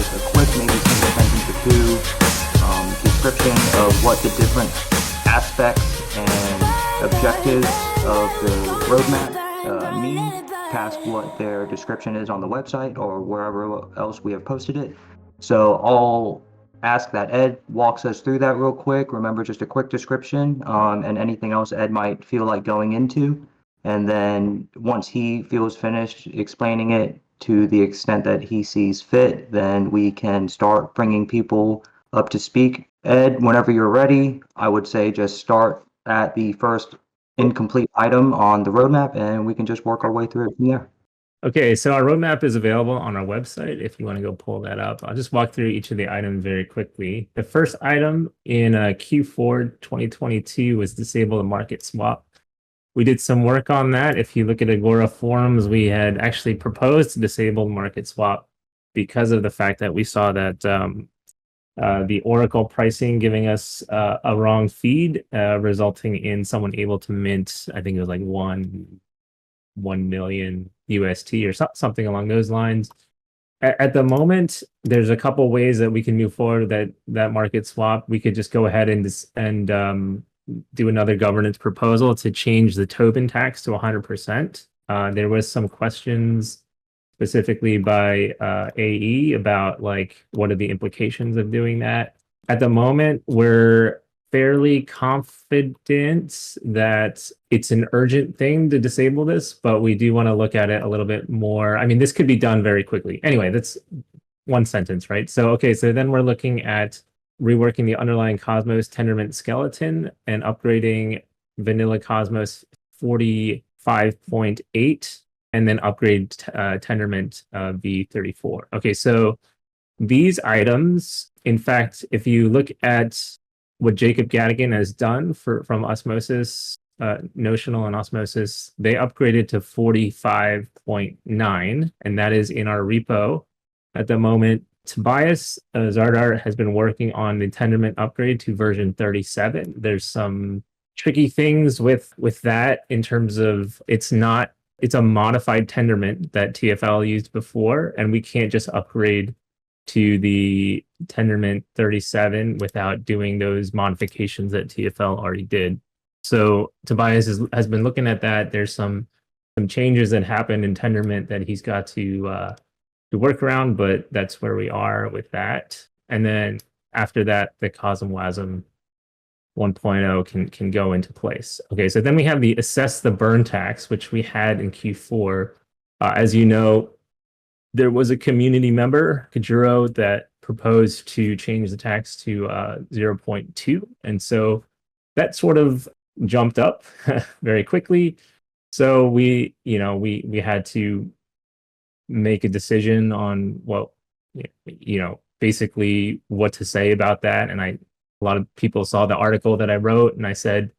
just a quick, maybe single sentence or two, description of what the different aspects and objectives of the roadmap mean, past what their description is on the website or wherever else we have posted it. So I'll ask that Ed walks us through that real quick. Remember, just a quick description, and anything else Ed might feel like going into. And then once he feels finished explaining it to the extent that he sees fit, then we can start bringing people up to speak. Ed, whenever you're ready, I would say just start at the first incomplete item on the roadmap and we can just work our way through it from there. Okay, so our roadmap is available on our website if you want to go pull that up. I'll just walk through each of the items very quickly. The first item in Q4 2022 was disable the market swap. We did some work on that. If you look at Agora forums, we had actually proposed to disable market swap because of the fact that we saw that the Oracle pricing giving us a wrong feed, resulting in someone able to mint, I think it was like 1 million UST or something along those lines. At the moment, there's a couple ways that we can move forward that market swap. We could just go ahead and do another governance proposal to change the Tobin tax to 100%. There was some questions specifically by AE about like what are the implications of doing that. At the moment, we're fairly confident that it's an urgent thing to disable this, but we do want to look at it a little bit more. I mean, this could be done very quickly. Anyway, that's one sentence, right? So, okay, so then we're looking at reworking the underlying Cosmos Tendermint skeleton and upgrading Vanilla Cosmos 45.8 and then upgrade Tendermint v34. Okay, so these items, in fact, if you look at what Jacob Gadigan has done from Osmosis, Notional and Osmosis, they upgraded to 45.9, and that is in our repo at the moment. Tobias Zardar has been working on the Tendermint upgrade to version 37. There's some tricky things with that in terms of it's a modified Tendermint that TFL used before, and we can't just upgrade to the Tendermint 37 without doing those modifications that TFL already did. So Tobias has been looking at that. There's some changes that happened in Tendermint that he's got to work around, but that's where we are with that. And then after that, the CosmWasm 1.0 can go into place. Okay, so then we have the assess the burn tax, which we had in Q4. As you know, there was a community member, Kajuro, that proposed to change the tax to 0.2. And so that sort of jumped up very quickly. So we had to make a decision on basically what to say about that. And a lot of people saw the article that I wrote and I said,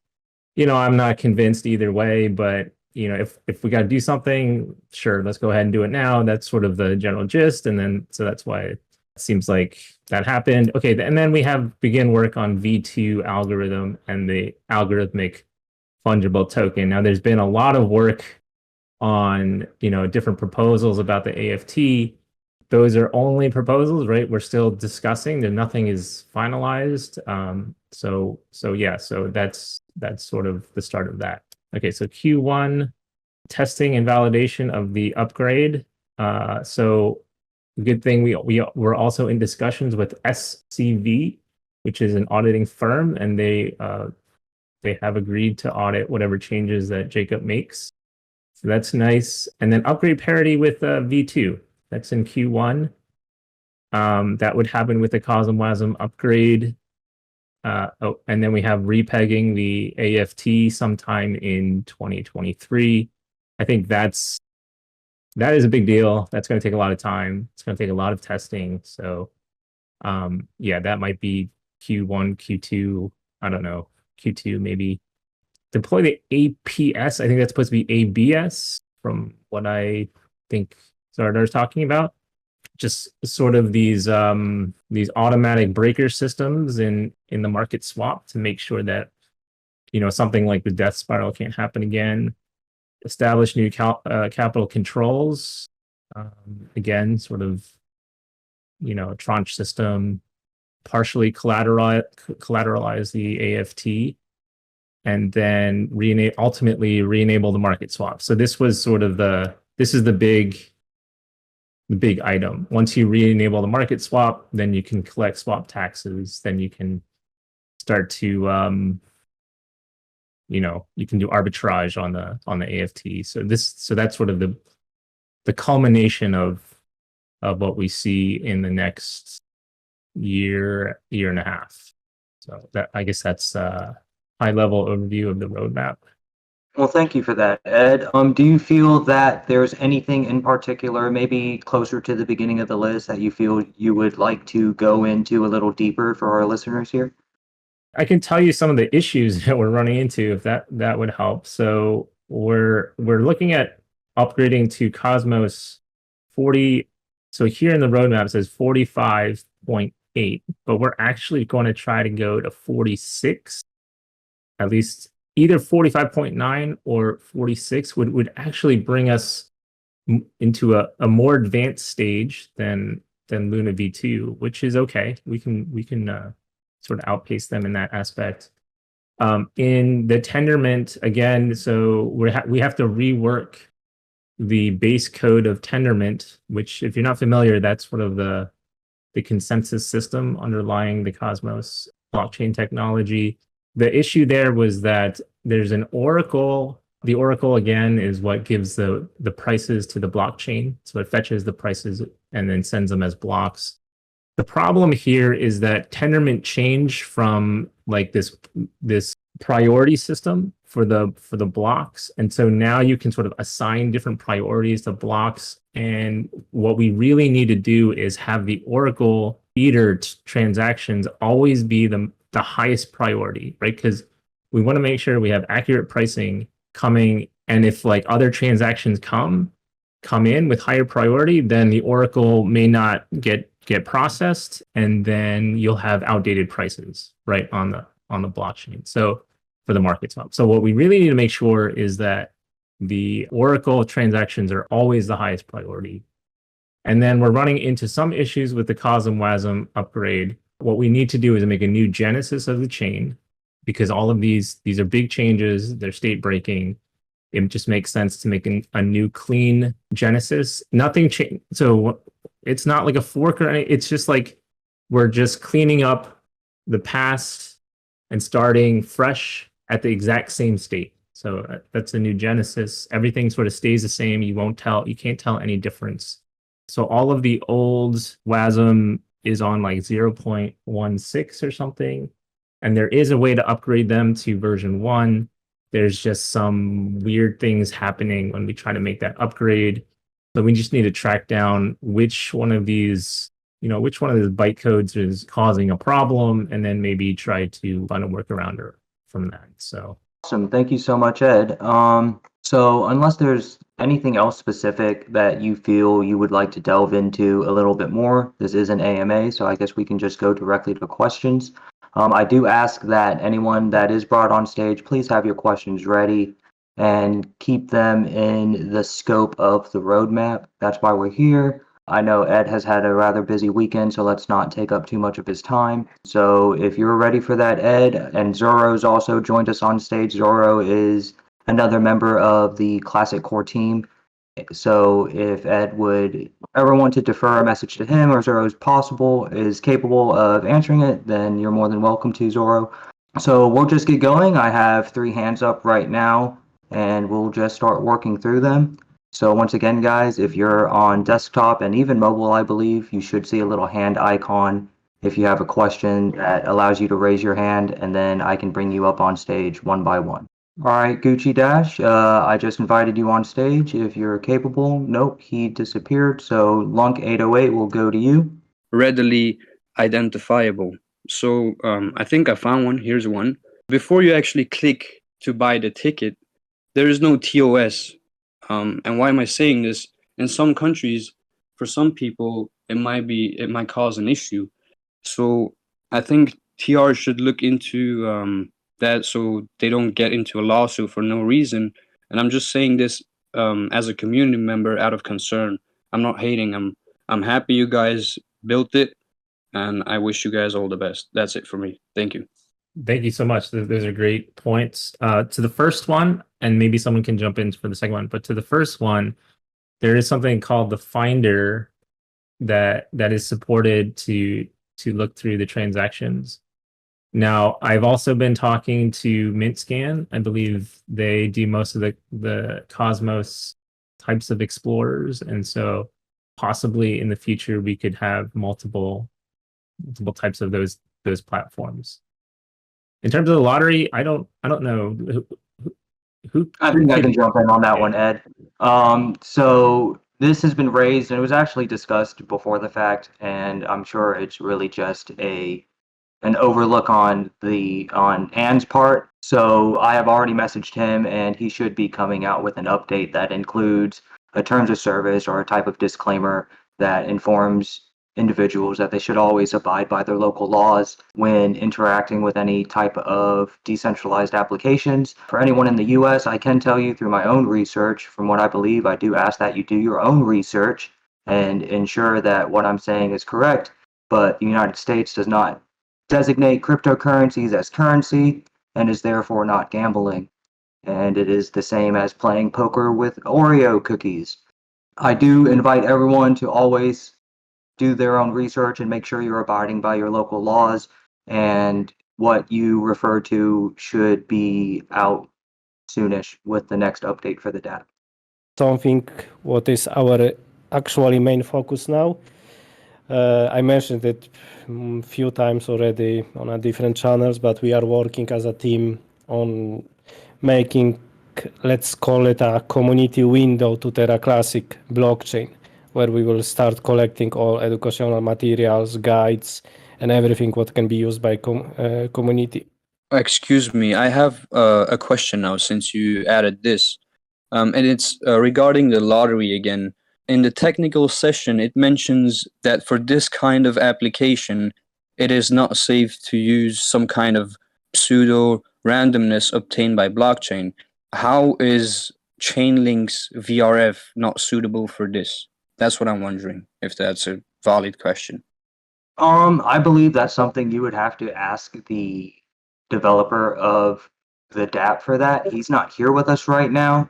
I'm not convinced either way, but if we got to do something, sure, let's go ahead and do it now. That's sort of the general gist. And then, so that's why it seems like that happened. Okay, and then we begin work on V2 algorithm and the algorithmic fungible token. Now, there's been a lot of work on, different proposals about the AFT. Those are only proposals, right? We're still discussing. Nothing is finalized. So that's sort of the start of that. Okay, so Q1 testing and validation of the upgrade. So good thing we're also in discussions with SCV, which is an auditing firm, and they have agreed to audit whatever changes that Jacob makes. So that's nice. And then upgrade parity with V2. That's in Q1. That would happen with the CosmWasm upgrade. And then we have repegging the AFT sometime in 2023. I think that is a big deal. That's going to take a lot of time. It's going to take a lot of testing. So that might be Q1, Q2. I don't know, Q2 maybe. Deploy the APS. I think that's supposed to be ABS from what I think Zardar's talking about. Just sort of these automatic breaker systems in the market swap to make sure that something like the death spiral can't happen again. Establish new capital controls. Again, sort of tranche system, partially collateralize the AFT, and then ultimately re-enable the market swap. So this was sort of this is the big item. Once you re-enable the market swap, then you can collect swap taxes. Then you can start to you can do arbitrage on the AFT. So that's sort of the culmination of what we see in the next year and a half. So I guess that's a high level overview of the roadmap. Well, thank you for that, Ed. Do you feel that there's anything in particular, maybe closer to the beginning of the list, that you feel you would like to go into a little deeper for our listeners here? I can tell you some of the issues that we're running into, if that would help. So we're looking at upgrading to Cosmos 40. So here in the roadmap it says 45.8, but we're actually going to try to go to 46, at least either 45.9 or 46 would actually bring us into a more advanced stage than Luna V2, which is okay. We can sort of outpace them in that aspect. In the Tendermint, again, so we have to rework the base code of Tendermint, which, if you're not familiar, that's sort of the consensus system underlying the Cosmos blockchain technology. The issue there was that there's an oracle. The oracle, again, is what gives the prices to the blockchain. So it fetches the prices and then sends them as blocks. The problem here is that Tendermint changed from like this priority system for the blocks, and so now you can sort of assign different priorities to blocks. And what we really need to do is have the Oracle feeder transactions always be the highest priority, right? Because we want to make sure we have accurate pricing coming, and if like other transactions come in with higher priority, then the Oracle may not get processed, and then you'll have outdated prices right on the blockchain. So for the market swap. So what we really need to make sure is that the Oracle transactions are always the highest priority. And then we're running into some issues with the COSM WASM upgrade. What we need to do is make a new genesis of the chain, because all of these are big changes, they're state breaking. It just makes sense to make a new clean genesis. Nothing changed. So it's not like a fork or anything. It's just like we're just cleaning up the past and starting fresh at the exact same state. So that's a new genesis. Everything sort of stays the same. You can't tell any difference. So all of the old WASM is on like 0.16 or something. And there is a way to upgrade them to version 1. There's just some weird things happening when we try to make that upgrade. So we just need to track down which one of these bytecodes is causing a problem, and then maybe try to find a workaround from that. So awesome. Thank you so much, Ed. So unless there's anything else specific that you feel you would like to delve into a little bit more, this is an AMA, so I guess we can just go directly to questions. I do ask that anyone that is brought on stage, please have your questions ready and keep them in the scope of the roadmap. That's why we're here. I know Ed has had a rather busy weekend, so let's not take up too much of his time. So if you're ready for that, Ed, and Zoro's also joined us on stage. Zoro is another member of the Classic Core team. So if Ed would ever want to defer a message to him, or Zoro is capable of answering it, then you're more than welcome to, Zoro. So we'll just get going. I have 3 hands up right now, and we'll just start working through them. So once again, guys, if you're on desktop and even mobile, I believe, you should see a little hand icon if you have a question that allows you to raise your hand, and then I can bring you up on stage one by one. All right, Gucci Dash, I just invited you on stage if you're capable. Nope, he disappeared. So Lunk 808 will go to you. Readily identifiable. So I think I found one. Here's one. Before you actually click to buy the ticket, there is no TOS. And why am I saying this? In some countries, for some people, it might cause an issue. So I think TR should look into that, so they don't get into a lawsuit for no reason. And I'm just saying this as a community member out of concern. I'm not hating. I'm happy you guys built it, and I wish you guys all the best. That's it for me. Thank you. Thank you so much. Those are great points. To the first one, and maybe someone can jump in for the second one, but to the first one, there is something called the Finder that is supported to look through the transactions. Now, I've also been talking to MintScan. I believe they do most of the Cosmos types of explorers, and so possibly in the future we could have multiple types of those platforms. In terms of the lottery, I don't know who I think I could- can jump in on that one, Ed. So this has been raised, and it was actually discussed before the fact, and I'm sure it's really just an overlook on Ann's part. So I have already messaged him, and he should be coming out with an update that includes a terms of service or a type of disclaimer that informs individuals that they should always abide by their local laws when interacting with any type of decentralized applications. For anyone in the US, I can tell you through my own research, from what I believe, I do ask that you do your own research and ensure that what I'm saying is correct, but the United States does not designate cryptocurrencies as currency and is therefore not gambling. And it is the same as playing poker with Oreo cookies. I do invite everyone to always do their own research and make sure you're abiding by your local laws, and what you refer to should be out soonish with the next update for the data. Something what is our actually main focus now. I mentioned it a few times already on a different channels, but we are working as a team on making, let's call it a community window to Terra Classic blockchain, where we will start collecting all educational materials, guides, and everything what can be used by community. Excuse me, I have a question now since you added this. And it's regarding the lottery again. In the technical session, it mentions that for this kind of application, it is not safe to use some kind of pseudo randomness obtained by blockchain. How is Chainlink's VRF not suitable for this? That's what I'm wondering, if that's a valid question. I believe that's something you would have to ask the developer of the dApp for that. He's not here with us right now.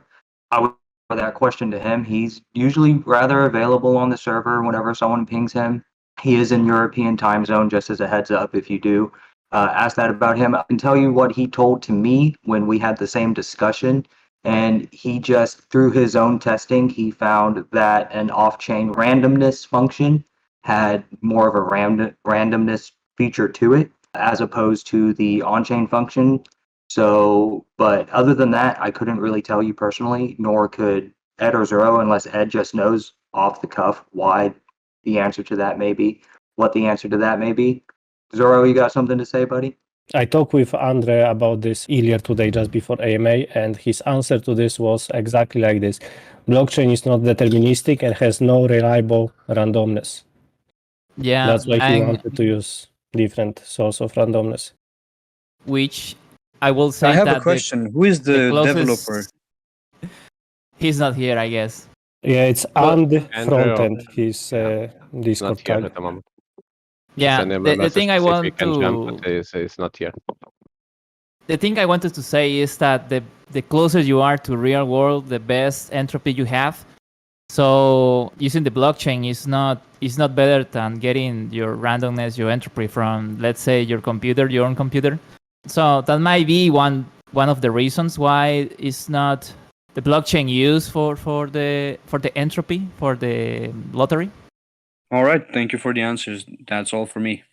I would throw that question to him. He's usually rather available on the server whenever someone pings him. He is in European time zone, just as a heads up if you do ask that about him. I can tell you what he told to me when we had the same discussion. And he just, through his own testing, he found that an off-chain randomness function had more of a randomness feature to it, as opposed to the on-chain function. So, but other than that, I couldn't really tell you personally, nor could Ed or Zero, unless Ed just knows off the cuff why the answer to that may be, what the answer to that may be. Zoro, you got something to say, buddy? I talked with Andre about this earlier today, just before AMA, and his answer to this was exactly like this. Blockchain is not deterministic and has no reliable randomness. Yeah, That's why he and wanted to use different source of randomness. which I will say I have that a question. Who is the closest- developer? he's not here, I guess. Yeah, it's Well, and Andrew, frontend, his It's Discord not here tag. at the moment. Yeah, Send him a the message thing I to see if he want can jump, to but it's not here. the thing I wanted to say is that the closer you are to real world, the best entropy you have. So using the blockchain is not better than getting your randomness, your entropy from, let's say, your own computer. So that might be one of the reasons why it's not the blockchain used for the entropy for the lottery. All right, thank you for the answers. That's all for me.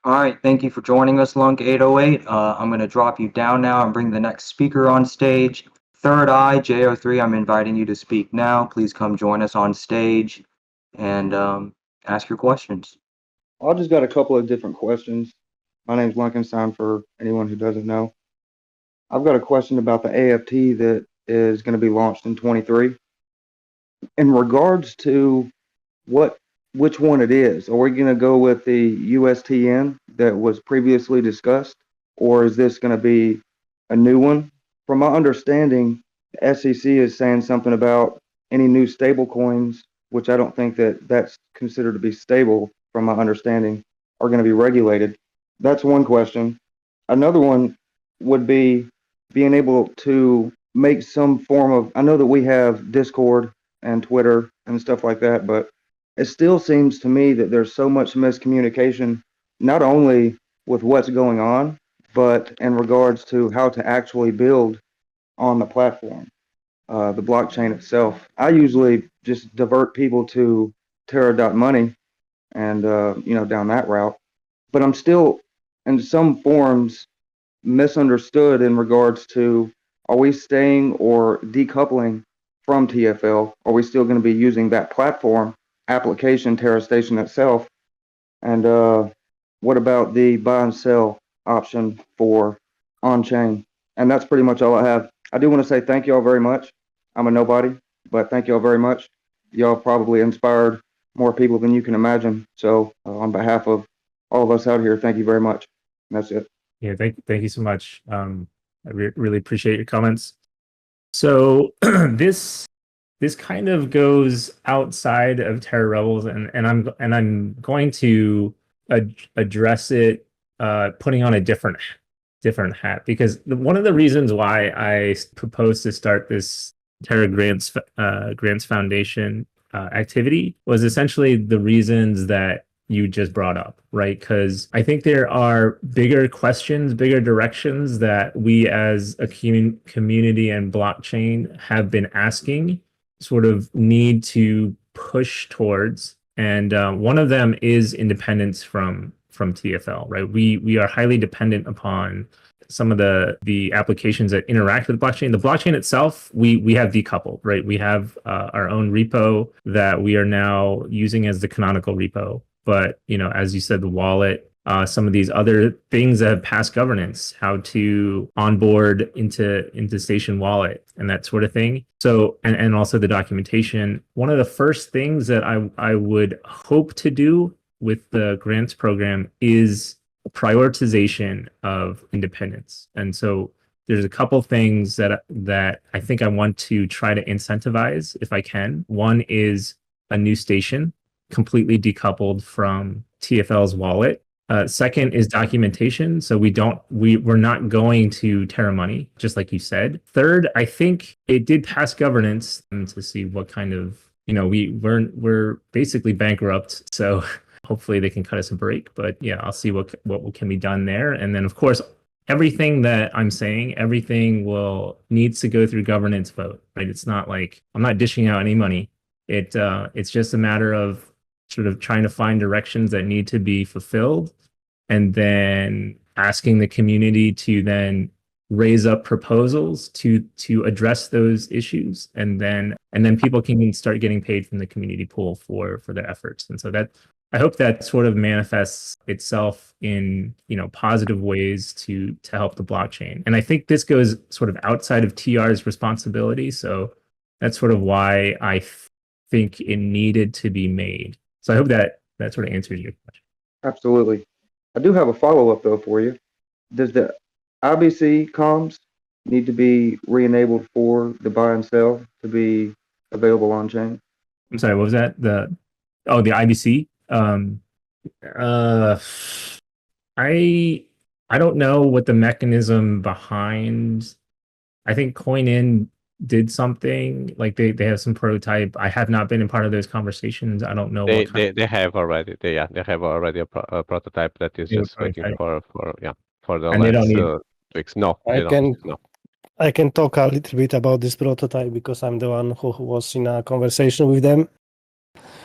All right, thank you for joining us, Lunk808. I'm going to drop you down now and bring the next speaker on stage. Third Eye, J03, I'm inviting you to speak now. Please come join us on stage and ask your questions. I just got a couple of different questions. My name's Lunkenstein, for anyone who doesn't know. I've got a question about the AFT that is going to be launched in 23. In regards to which one it is, are we going to go with the USTN that was previously discussed, or is this going to be a new one? From my understanding, the SEC is saying something about any new stable coins, which I don't think that's considered to be stable, from my understanding, are going to be regulated. That's one question. Another one would be being able to make some form of, I know that we have Discord and Twitter and stuff like that, but it still seems to me that there's so much miscommunication, not only with what's going on, but in regards to how to actually build on the platform, the blockchain itself. I usually just divert people to Terra.money and, down that route. But I'm still, in some forms, misunderstood in regards to, are we staying or decoupling from TFL? Are we still going to be using that platform application, Terra Station itself? And what about the buy and sell option for on-chain? And that's pretty much all I have. I do want to say thank you all very much. I'm a nobody, but thank you all very much. Y'all probably inspired more people than you can imagine. So on behalf of all of us out here, thank you very much. And that's it. Yeah, thank you so much. I really appreciate your comments. So this kind of goes outside of Terra Rebels, and I'm going to address it, putting on a different hat, because one of the reasons why I proposed to start this Terra Grants Foundation activity was essentially the reasons that you just brought up, right? Because I think there are bigger questions, bigger directions that we as a community and blockchain have been asking, sort of need to push towards. And one of them is independence from TFL, right? We are highly dependent upon some of the applications that interact with the blockchain. The blockchain itself, we have decoupled, right? We have our own repo that we are now using as the canonical repo. But, as you said, the wallet, some of these other things that have passed governance, how to onboard into Station Wallet and that sort of thing. So, and also the documentation. One of the first things that I would hope to do with the grants program is prioritization of independence. And so there's a couple things that I think I want to try to incentivize if I can. One is a new station completely decoupled from TFL's wallet. Second is documentation. So we're not going to Terra Money, just like you said. Third, I think it did pass governance to see what kind of, we're basically bankrupt. So hopefully they can cut us a break, but yeah, I'll see what can be done there. And then of course, everything that I'm saying, everything needs to go through governance vote, right? It's not like I'm not dishing out any money. It's just a matter of sort of trying to find directions that need to be fulfilled, and then asking the community to then raise up proposals to address those issues, and then people can start getting paid from the community pool for their efforts. And so that, I hope that sort of manifests itself in positive ways to help the blockchain. And I think this goes sort of outside of TR's responsibility. So that's sort of why I think it needed to be made. So I hope that sort of answers your question. Absolutely. I do have a follow-up though for you. Does the IBC comms need to be re-enabled for the buy and sell to be available on chain? I'm sorry, what was that? The IBC? I don't know what the mechanism behind. I think CoinIn did something, like they have some prototype. I have not been a part of those conversations. I don't know They what kind they have already they have already a prototype that is They have a just waiting prototype. for the And they don't last tweaks. No, they don't. No. I can talk a little bit about this prototype because I'm the one who was in a conversation with them.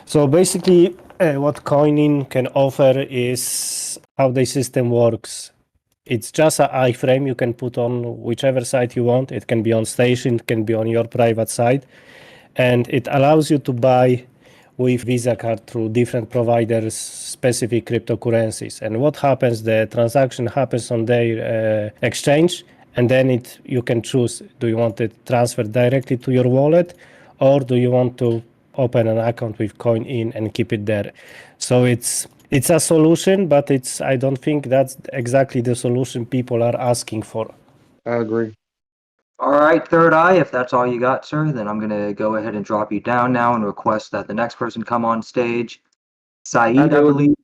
So basically, what CoinIn can offer is how the system works. It's just an iframe you can put on whichever site you want. It can be on Station, it can be on your private site. And it allows you to buy with Visa card through different providers specific cryptocurrencies. And what happens, the transaction happens on their exchange, and then you can choose, do you want it transferred directly to your wallet, or do you want to open an account with CoinIn and keep it there? So it's a solution, but I don't think that's exactly the solution people are asking for. I agree. All right, Third Eye, if that's all you got, sir, then I'm going to go ahead and drop you down now and request that the next person come on stage. Saeed, I Hello. believe.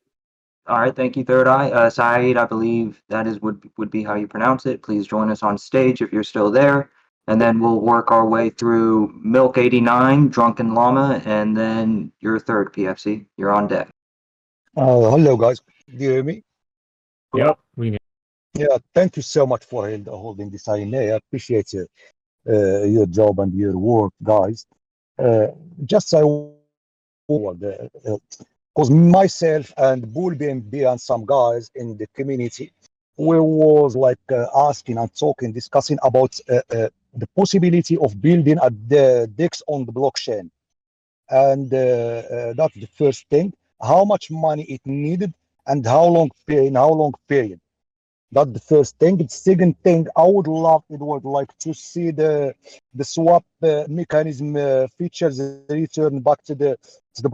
All right, thank you, Third Eye. Saeed, I believe that is would be how you pronounce it. Please join us on stage if you're still there, and then we'll work our way through Milk 89, Drunken Llama, and then your third PFC. You're on deck. Hello, guys. Do you hear me? Yep, we Yeah, thank you so much for holding this IMA. I appreciate your job and your work, guys. Just I forward because myself and Bull BNB and some guys in the community, we was like asking and talking, discussing about the possibility of building the DEX on the blockchain, and that's the first thing. How much money it needed and how long period. That's the first thing. The second thing, I would like to see the swap mechanism features return back to the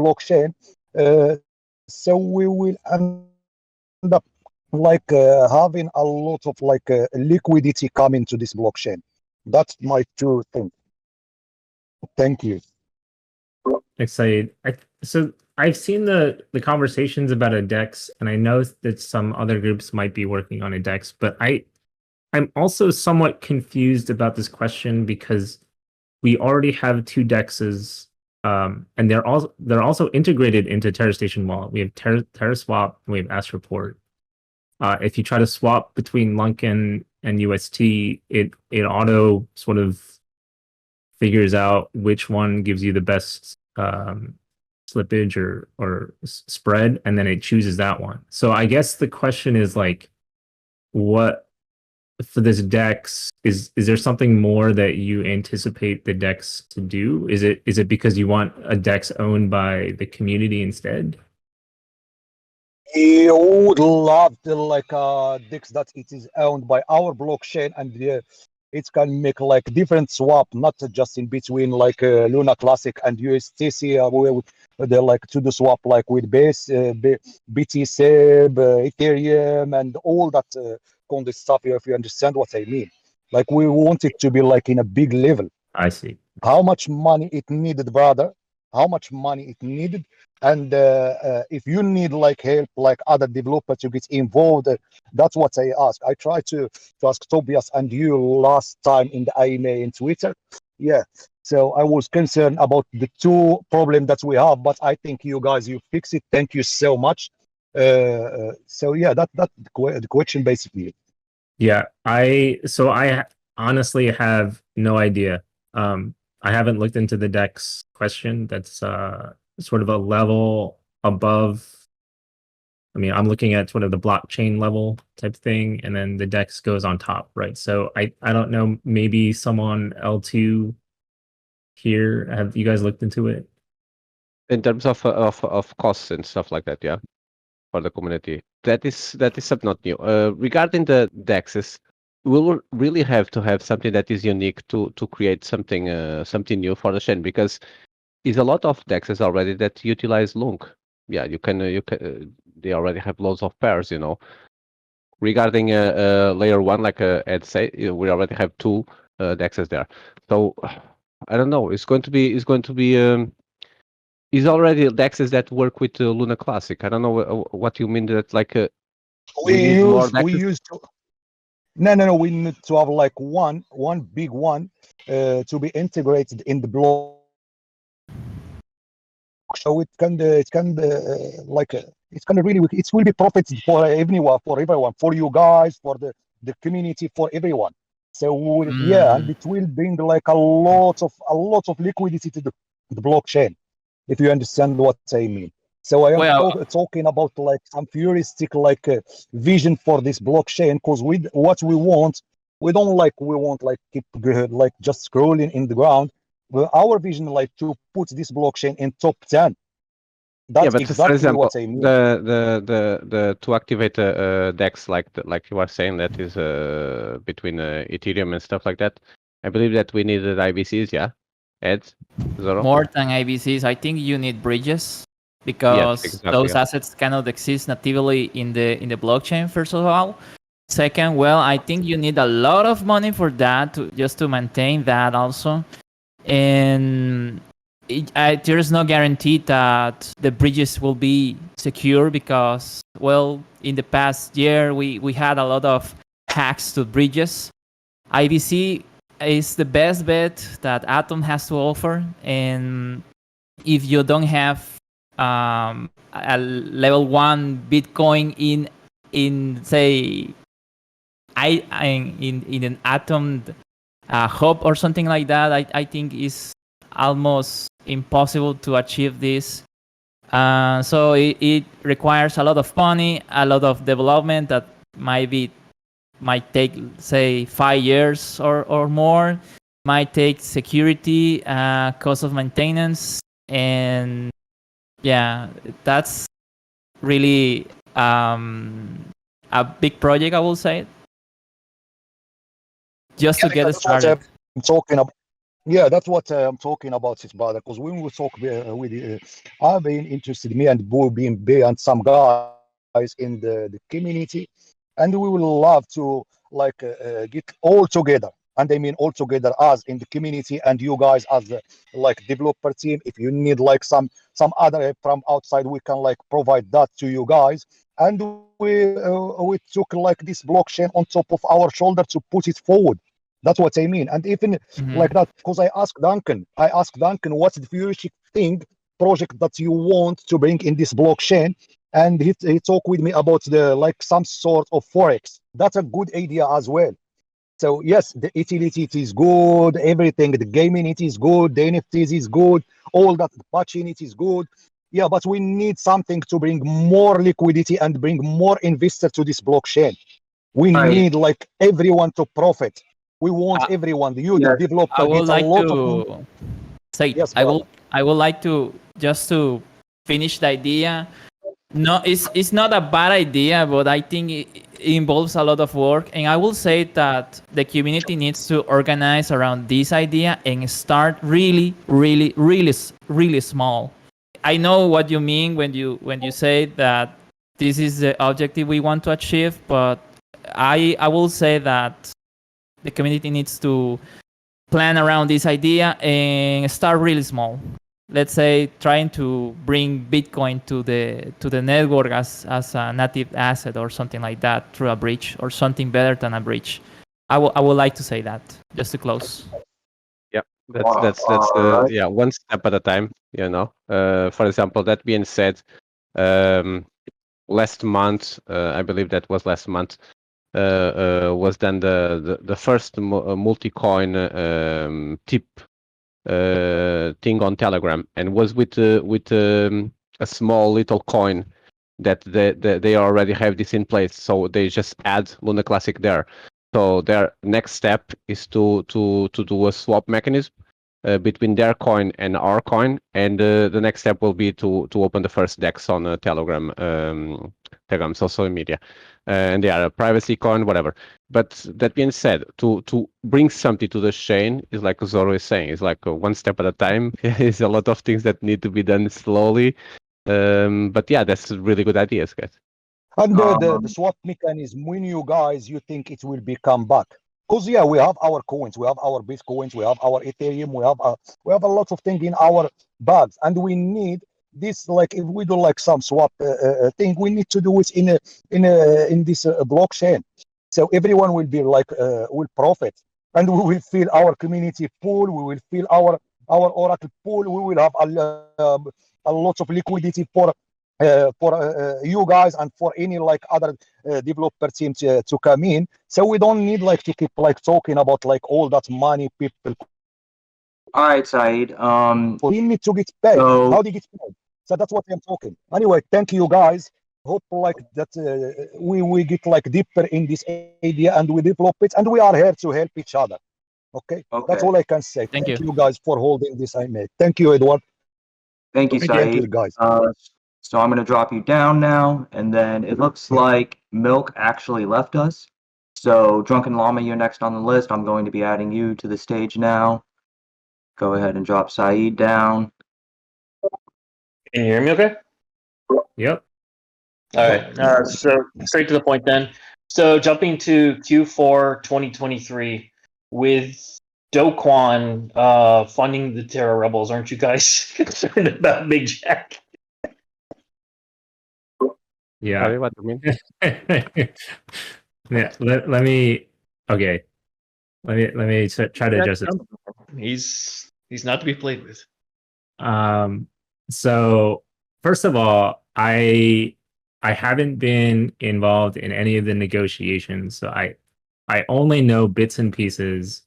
blockchain. So we will end up like having a lot of like liquidity coming to this blockchain. That's my two things. Thank you. excited. So I've seen the conversations about a DEX, and I know that some other groups might be working on a DEX, but I'm also somewhat confused about this question because we already have two DEXs, and they're also integrated into TerraStation Wallet. We have TerraSwap and we have Astroport. If you try to swap between Lunken and UST, it auto sort of figures out which one gives you the best slippage or spread, and then it chooses that one. So I guess the question is like, what for this DEX is there something more that you anticipate the DEX to do? Is it because you want a DEX owned by the community instead? You would love to like DEX that it is owned by our blockchain, and it can make like different swap, not just in between like Luna Classic and USTC. They like to do swap like with base BTC, Ethereum, and all that kind of stuff. If you understand what I mean, like we want it to be like in a big level. I see. How much money it needed, brother? How much money it needed? And if you need like help, like other developers to get involved, that's what I ask. I tried to ask Tobias and you last time in the IMA in Twitter. Yeah. So I was concerned about the two problems that we have, but I think you guys, you fix it. Thank you so much. So yeah, that's the question basically. Yeah, I honestly have no idea. I haven't looked into the DEX question. That's sort of a level above. I mean, I'm looking at sort of the blockchain level type thing, and then the DEX goes on top, right? So I don't know, maybe someone L2 here, have you guys looked into it? In terms of costs and stuff like that, yeah, for the community, that is something not new. Regarding the DEXs, we'll really have to have something that is unique to create something new for the chain, because there's a lot of DEXs already that utilize Lunk. Yeah, you can they already have loads of pairs, you know. Regarding layer one, like Ed said, we already have two DEXs there. So I don't know. It's going to be is already DEXs that work with Luna Classic. I don't know what you mean that like we used to. No. We need to have like one big one to be integrated in the block, so it can like it's gonna really it will be profits for everyone, for you guys, for the community, for everyone. So yeah, and it will bring like a lot of liquidity to the blockchain, if you understand what I mean. So I am talking about like some futuristic like vision for this blockchain, because what we want, we want like keep like just scrolling in the ground. Well, our vision like to put this blockchain in top 10. That's but exactly for example, what I mean. The to activate a DEX like you were saying, that is between Ethereum and stuff like that. I believe that we needed IBCs, yeah. Ed, Zoro? More than IBCs, I think you need bridges, because those assets cannot exist natively in the blockchain, first of all. Second, well, I think you need a lot of money for that, just to maintain that also. And there's no guarantee that the bridges will be secure because, well, in the past year we had a lot of hacks to bridges. IBC is the best bet that Atom has to offer, and if you don't have a level 1 Bitcoin in say in an Atom hub or something like that, I think is almost impossible to achieve this. So it requires a lot of money, a lot of development that might take, say, 5 years or more. Might take security, cost of maintenance, and yeah, that's really a big project, I will say, just to get That's started. what I'm talking about. Yeah, that's what I'm talking about, sis brother. Because when we talk with, I've been interested, me and Boo being B and some guys in the community, and we would love to like get all together. And I mean all together as in the community, and you guys as the like developer team. If you need like some other help from outside, we can like provide that to you guys. And we took like this blockchain on top of our shoulder to put it forward. That's what I mean. And even like that, because I asked Duncan, what's the futuristic thing project that you want to bring in this blockchain? And he talked with me about the like some sort of forex. That's a good idea as well. So yes, the utility it is good, everything, the gaming it is good, the NFTs is good, all that, the patching it is good. Yeah, but we need something to bring more liquidity and bring more investors to this blockchain. We need like everyone to profit. We want everyone, the developer, I would gets like a lot to of say, Yes, I brother. would like to just to finish the idea. No, it's not a bad idea, but I think it involves a lot of work. And I will say that the community needs to organize around this idea and start really, really, really, really small. I know what you mean when you say that this is the objective we want to achieve, but I will say that the community needs to plan around this idea and start really small. Let's say trying to bring Bitcoin to the network as a native asset or something like that through a bridge or something better than a bridge. I would like to say that just to close. Yeah, that's yeah, one step at a time. For example, that being said, last month, I believe that was last month, was then the first multi-coin tip thing on Telegram, and was with a small little coin that they already have this in place, so they just add Luna Classic there. So their next step is to do a swap mechanism between their coin and our coin, and the next step will be to open the first DEX on Telegram social media, and they are a privacy coin, whatever. But that being said, to bring something to the chain is like Zoro is saying, is like one step at a time. It's a lot of things that need to be done slowly. But yeah, that's really good ideas, guys. And the swap mechanism, when you guys, you think it will become back? Because yeah, we have our coins, we have our Bitcoins, we have our Ethereum, we have a lot of things in our bags, and we need this. Like if we do like some swap thing, we need to do it in this blockchain, so everyone will be like will profit, and we will fill our community pool, we will fill our Oracle pool, we will have a lot of liquidity for you guys and for any like other developer team to come in. So we don't need like to keep like talking about like all that money people. All right, Saeed. We need to get paid. So- How do you get paid? So that's what I'm talking. Anyway, thank you guys. Hope like that we get like deeper in this idea and we develop it, and we are here to help each other. Okay, that's all I can say. Thank you. You guys for holding this. I made. Thank you, Edward. Thank you, Thank you, Saeed. guys. So I'm going to drop you down now, and then it looks like Milk actually left us. So Drunken Llama, you're next on the list. I'm going to be adding you to the stage now. Go ahead and drop Saeed down. Can you hear me okay? Yep. All right. So straight to the point then. So jumping to Q4 2023, with Do Kwon funding the Terra Rebels, aren't you guys concerned about Big Jack? Yeah. Sorry, what do you mean? Yeah. Let me. Okay. Let me try to adjust it. He's not to be played with. So first of all, I haven't been involved in any of the negotiations, so I only know bits and pieces.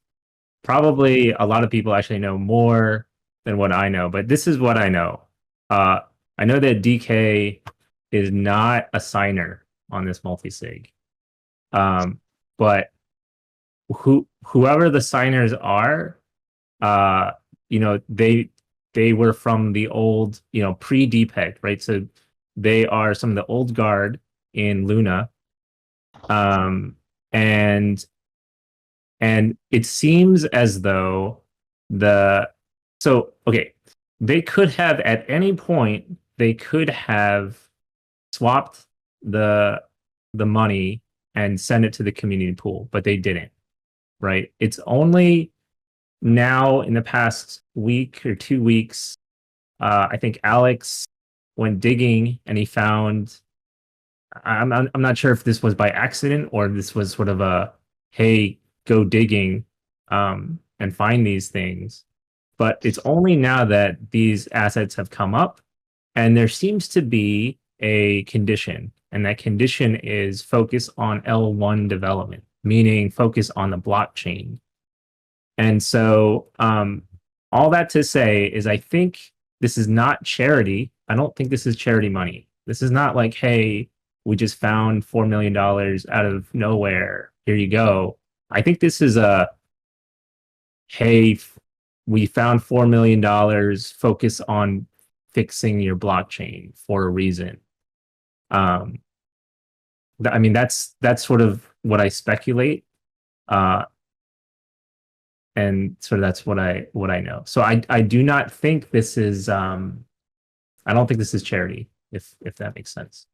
Probably a lot of people actually know more than what I know, but this is what I know. I know that DK is not a signer on this multi-sig. But whoever the signers are, they were from the old, pre-DPEG, right? So they are some of the old guard in Luna. And it seems as though they could have at any point, they could have swapped the money and send it to the community pool, but they didn't, right? It's only now in the past week or 2 weeks, I think Alex went digging and he found, I'm not sure if this was by accident or this was sort of a, hey, go digging and find these things. But it's only now that these assets have come up and there seems to be a condition, and that condition is focus on L1 development, meaning focus on the blockchain. And so all that to say is I think this is not charity. I don't think this is charity money. This is not like, hey, we just found $4 million out of nowhere. Here you go. I think this is a, hey, we found $4 million, focus on fixing your blockchain for a reason. I mean, that's sort of what I speculate. And sort of that's what I know. So I do not think this is I don't think this is charity, if that makes sense.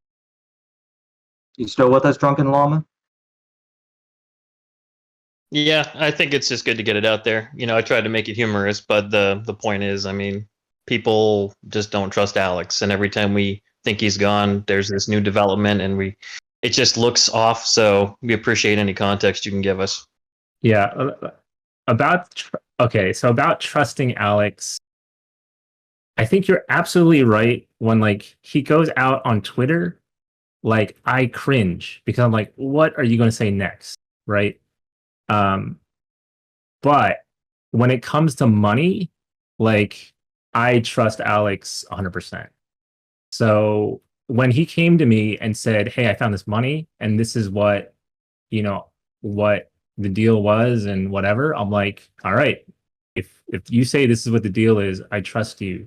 You still with us, Drunken Llama? Yeah, I think it's just good to get it out there. I tried to make it humorous, but the point is, I mean, people just don't trust Alex, and every time we think he's gone, there's this new development, and it just looks off. So we appreciate any context you can give us. Yeah. About trusting Alex, I think you're absolutely right when he goes out on Twitter, I cringe because I'm like, what are you going to say next, right? But when it comes to money, I trust Alex 100%. So when he came to me and said, hey, I found this money and this is what the deal was and whatever, I'm like, all right, if you say this is what the deal is, I trust you.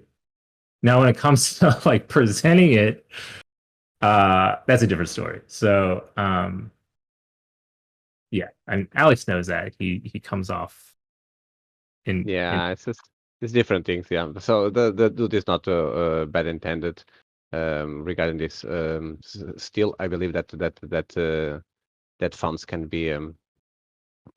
Now when it comes to presenting it, that's a different story. So yeah, and Alex knows that he comes off it's different things. Yeah, so the dude is not bad intended regarding this. Still, I believe that funds can be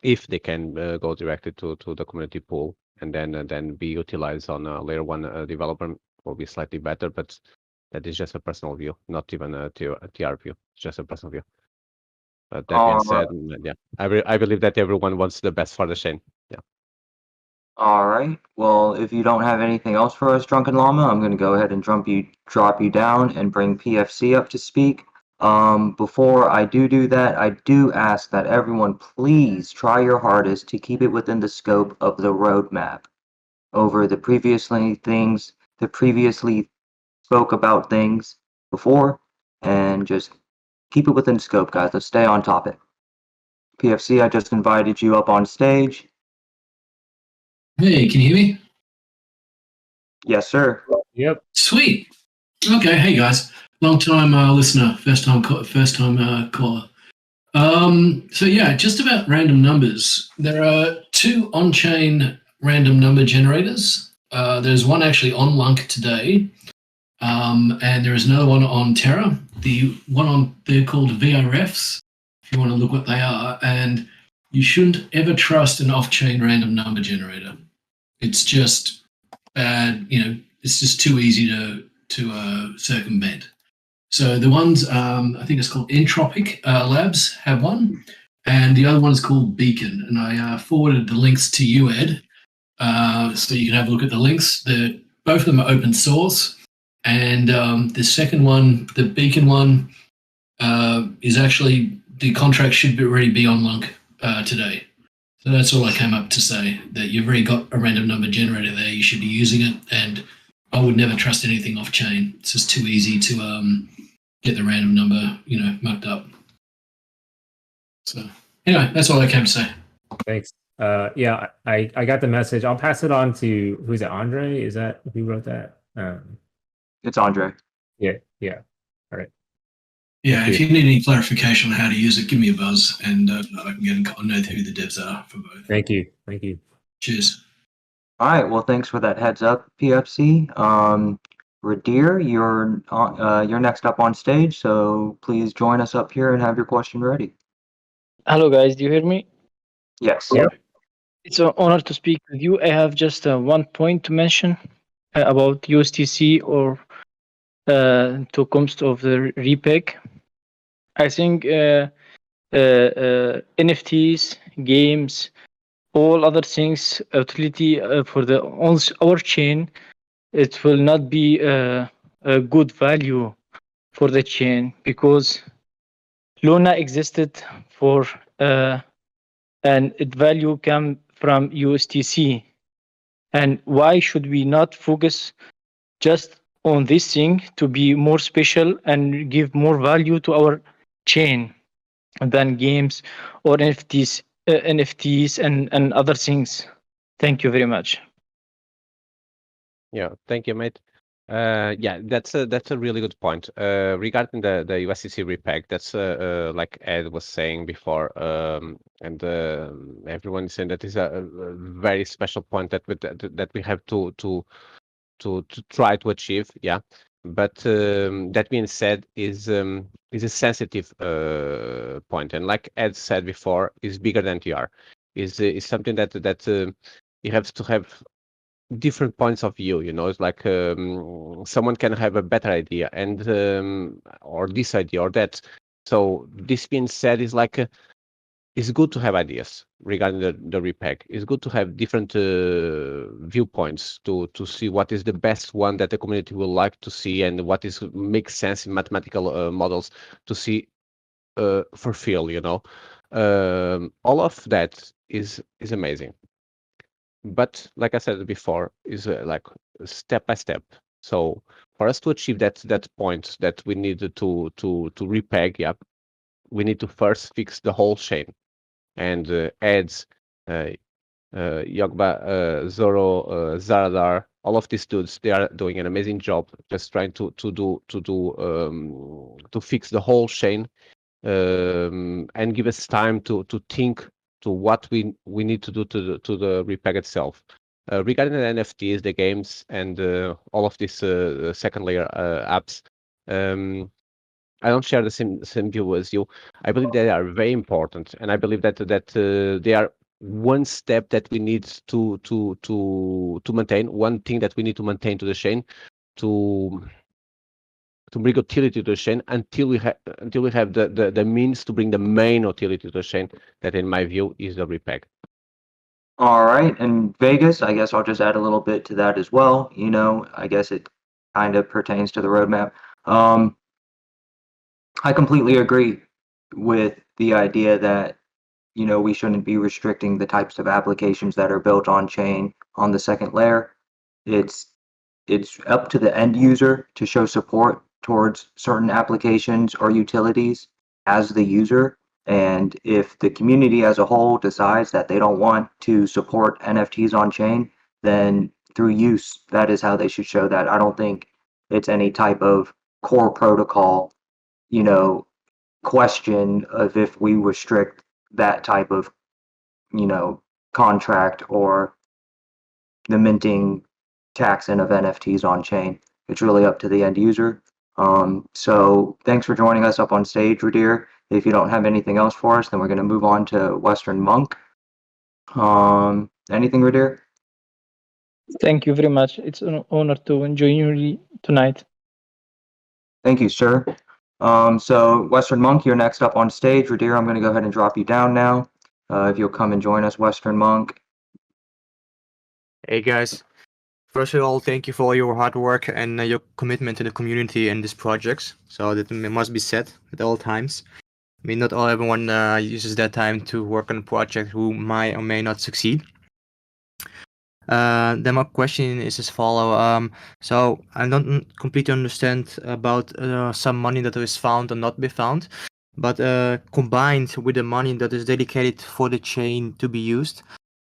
if they can go directly to the community pool and then be utilized on a layer one development will be slightly better. But that is just a personal view, not even a TR view. It's just a personal view. But that being said, yeah, I believe that everyone wants the best for the chain. Yeah. All right. Well, if you don't have anything else for us, Drunken Llama, I'm going to go ahead and drop you down and bring PFC up to speak. Before I do that, I do ask that everyone please try your hardest to keep it within the scope of the roadmap. Over the previously spoke about things before, and just keep it within scope, guys. Let's stay on topic. PFC, I just invited you up on stage. Hey, can you hear me? Yes, sir. Yep. Sweet. Okay. Hey guys, long time listener, first time caller. So yeah, just about random numbers. There are 2 on-chain random number generators. There's one actually on Lunk today, and there is another one on Terra. The one they're called VRFs, if you want to look what they are. And you shouldn't ever trust an off-chain random number generator. It's just bad. It's just too easy to circumvent. So the ones, I think it's called Entropic Labs, have one, and the other one is called Beacon. And I forwarded the links to you, Ed, so you can have a look at the links. Both of them are open source, and the second one, the Beacon one, is actually, the contract should already be on Lunk today. So that's all I came up to say, that you've already got a random number generator there. You should be using it, and I would never trust anything off chain. It's just too easy to get the random number, mucked up. So anyway, that's all I came to say. Thanks. Yeah, I got the message. I'll pass it on to, who's it, Andre? Is that who wrote that? It's Andre. Yeah. All right. Yeah, if you need any clarification on how to use it, give me a buzz, and I can get in contact who the devs are for both. Thank you. Cheers. All right. Well, thanks for that heads up, PFC. Radir, you're next up on stage, so please join us up here and have your question ready. Hello, guys. Do you hear me? Yes. Yeah. It's an honor to speak with you. I have just one point to mention about USTC or tokens of the repeg. I think NFTs, games, all other things, utility for our chain, it will not be a good value for the chain, because Luna existed for and its value come from USTC. And why should we not focus just on this thing to be more special and give more value to our chain than games or NFTs and other things? Thank you very much. Yeah, thank you, mate. Yeah, that's a really good point. Regarding the USDC repeg, that's like Ed was saying before, and everyone is saying that is a very special point that we have to try to achieve. Yeah, but that being said, is a sensitive point, and like Ed said before, is bigger than TR. Is something that you have to have different points of view. It's like someone can have a better idea and or this idea or that. So this being said, is like it's good to have ideas regarding the repeg. It's good to have different viewpoints to see what is the best one that the community will like to see, and what makes sense in mathematical models to see fulfill. All of that is amazing. But like I said before, is like step by step. So for us to achieve that point that we need to repeg, yeah, we need to first fix the whole chain. And Eds, Yogba, Zoro, Zaradar, all of these dudes, they are doing an amazing job, just trying to fix the whole chain, and give us time to think to what we need to do to the repeg itself. Regarding the NFTs, the games, and all of these second layer apps, I don't share the same view as you. I believe they are very important, and I believe that they are one step that we need to maintain. One thing that we need to maintain to the chain to bring utility to the chain until we have the means to bring the main utility to the chain. That, in my view, is the repeg. All right, and Vegas, I guess I'll just add a little bit to that as well. I guess it kind of pertains to the roadmap. I completely agree with the idea that, we shouldn't be restricting the types of applications that are built on chain on the second layer. It's up to the end user to show support towards certain applications or utilities as the user. And if the community as a whole decides that they don't want to support NFTs on chain, then through use, that is how they should show that. I don't think it's any type of core protocol, question of if we restrict that type of, contract or the minting taxing of NFTs on chain. It's really up to the end user. So thanks for joining us up on stage, Radir. If you don't have anything else for us, then we're going to move on to Western Monk. Anything, Radir? Thank you very much. It's an honor to join you tonight. Thank you, sir. So Western Monk, you're next up on stage. Radir, I'm going to go ahead and drop you down now. If you'll come and join us, Western Monk. Hey guys, first of all, thank you for all your hard work and your commitment to the community and these projects. So that must be said at all times. I mean, not everyone uses that time to work on a project who might or may not succeed. Then my question is as follow. So I don't completely understand about some money that is found or not be found, but combined with the money that is dedicated for the chain to be used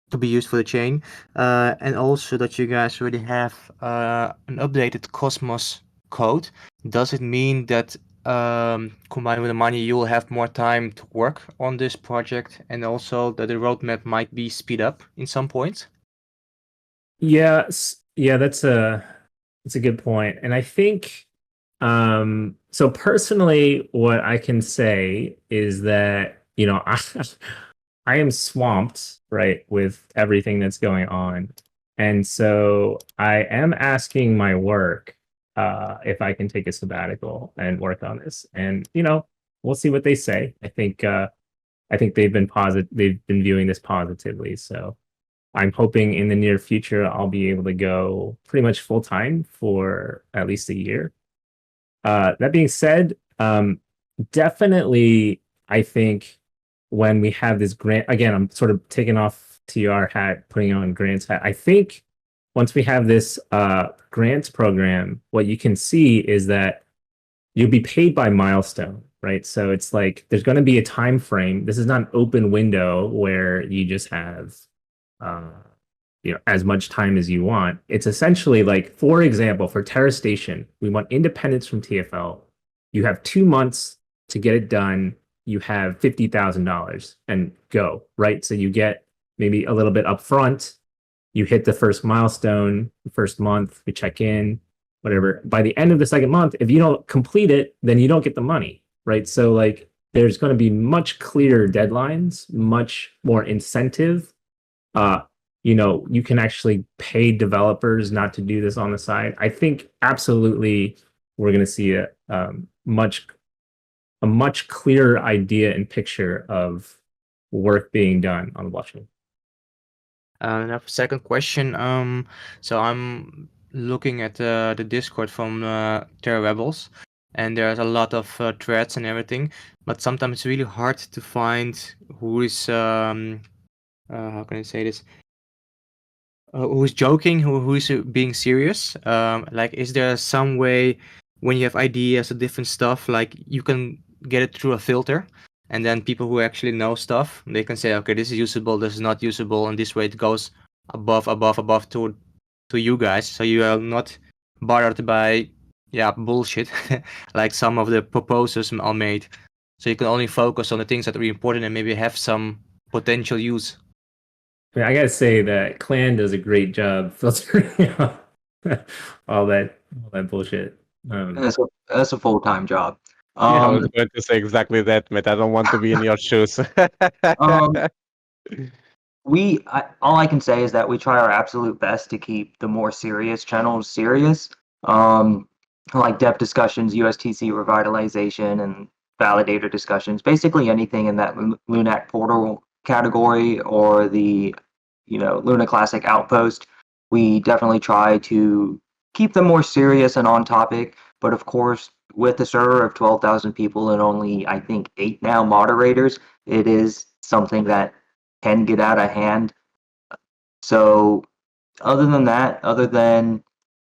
for the chain, and also that you guys already have an updated Cosmos code. Does it mean that combined with the money you will have more time to work on this project, and also that the roadmap might be speed up in some points? Yeah, that's a good point. And I think so personally what I can say is that, you know, I am swamped, right, with everything that's going on. And so I am asking my work if I can take a sabbatical and work on this. And, you know, we'll see what they say. I think they've been viewing this positively. So I'm hoping in the near future I'll be able to go pretty much full time for at least a year. That being said, definitely I think when we have this grant, again, I'm sort of taking off TR hat, putting on Grant's hat. I think once we have this grants program, what you can see is that you'll be paid by milestone, right? So it's like there's going to be a time frame. This is not an open window where you just have you know, as much time as you want. It's essentially like, for example, for Terra Station, we want independence from TFL. You have 2 months to get it done. You have $50,000 and go, right? So you get maybe a little bit upfront. You hit the first milestone, the first month, we check in, whatever. By the end of the second month, if you don't complete it, then you don't get the money, right? So like there's going to be much clearer deadlines, much more incentive. You know, you can actually pay developers not to do this on the side. I think absolutely we're going to see a much clearer idea and picture of work being done on the blockchain. And I have a second question. So I'm looking at the Discord from Terra Rebels, and there's a lot of threads and everything, but sometimes it's really hard to find who is how can I say this? Who's joking? Who's being serious? Like, is there some way when you have ideas or different stuff, like you can get it through a filter, and then people who actually know stuff, they can say, okay, this is usable, this is not usable, and this way it goes above to you guys, so you are not bothered by bullshit like some of the proposals are made. So you can only focus on the things that are important and maybe have some potential use. I mean, I gotta say that Clan does a great job filtering out all that bullshit. That's a full-time job. I was going to say exactly that, Matt. I don't want to be in your shoes. All I can say is that we try our absolute best to keep the more serious channels serious, like dev discussions, USTC revitalization, and validator discussions. Basically anything in that Lunac portal category or the Luna Classic Outpost. We definitely try to keep them more serious and on topic. But of course, with a server of 12,000 people and only, I think, 8 now moderators, it is something that can get out of hand. So other than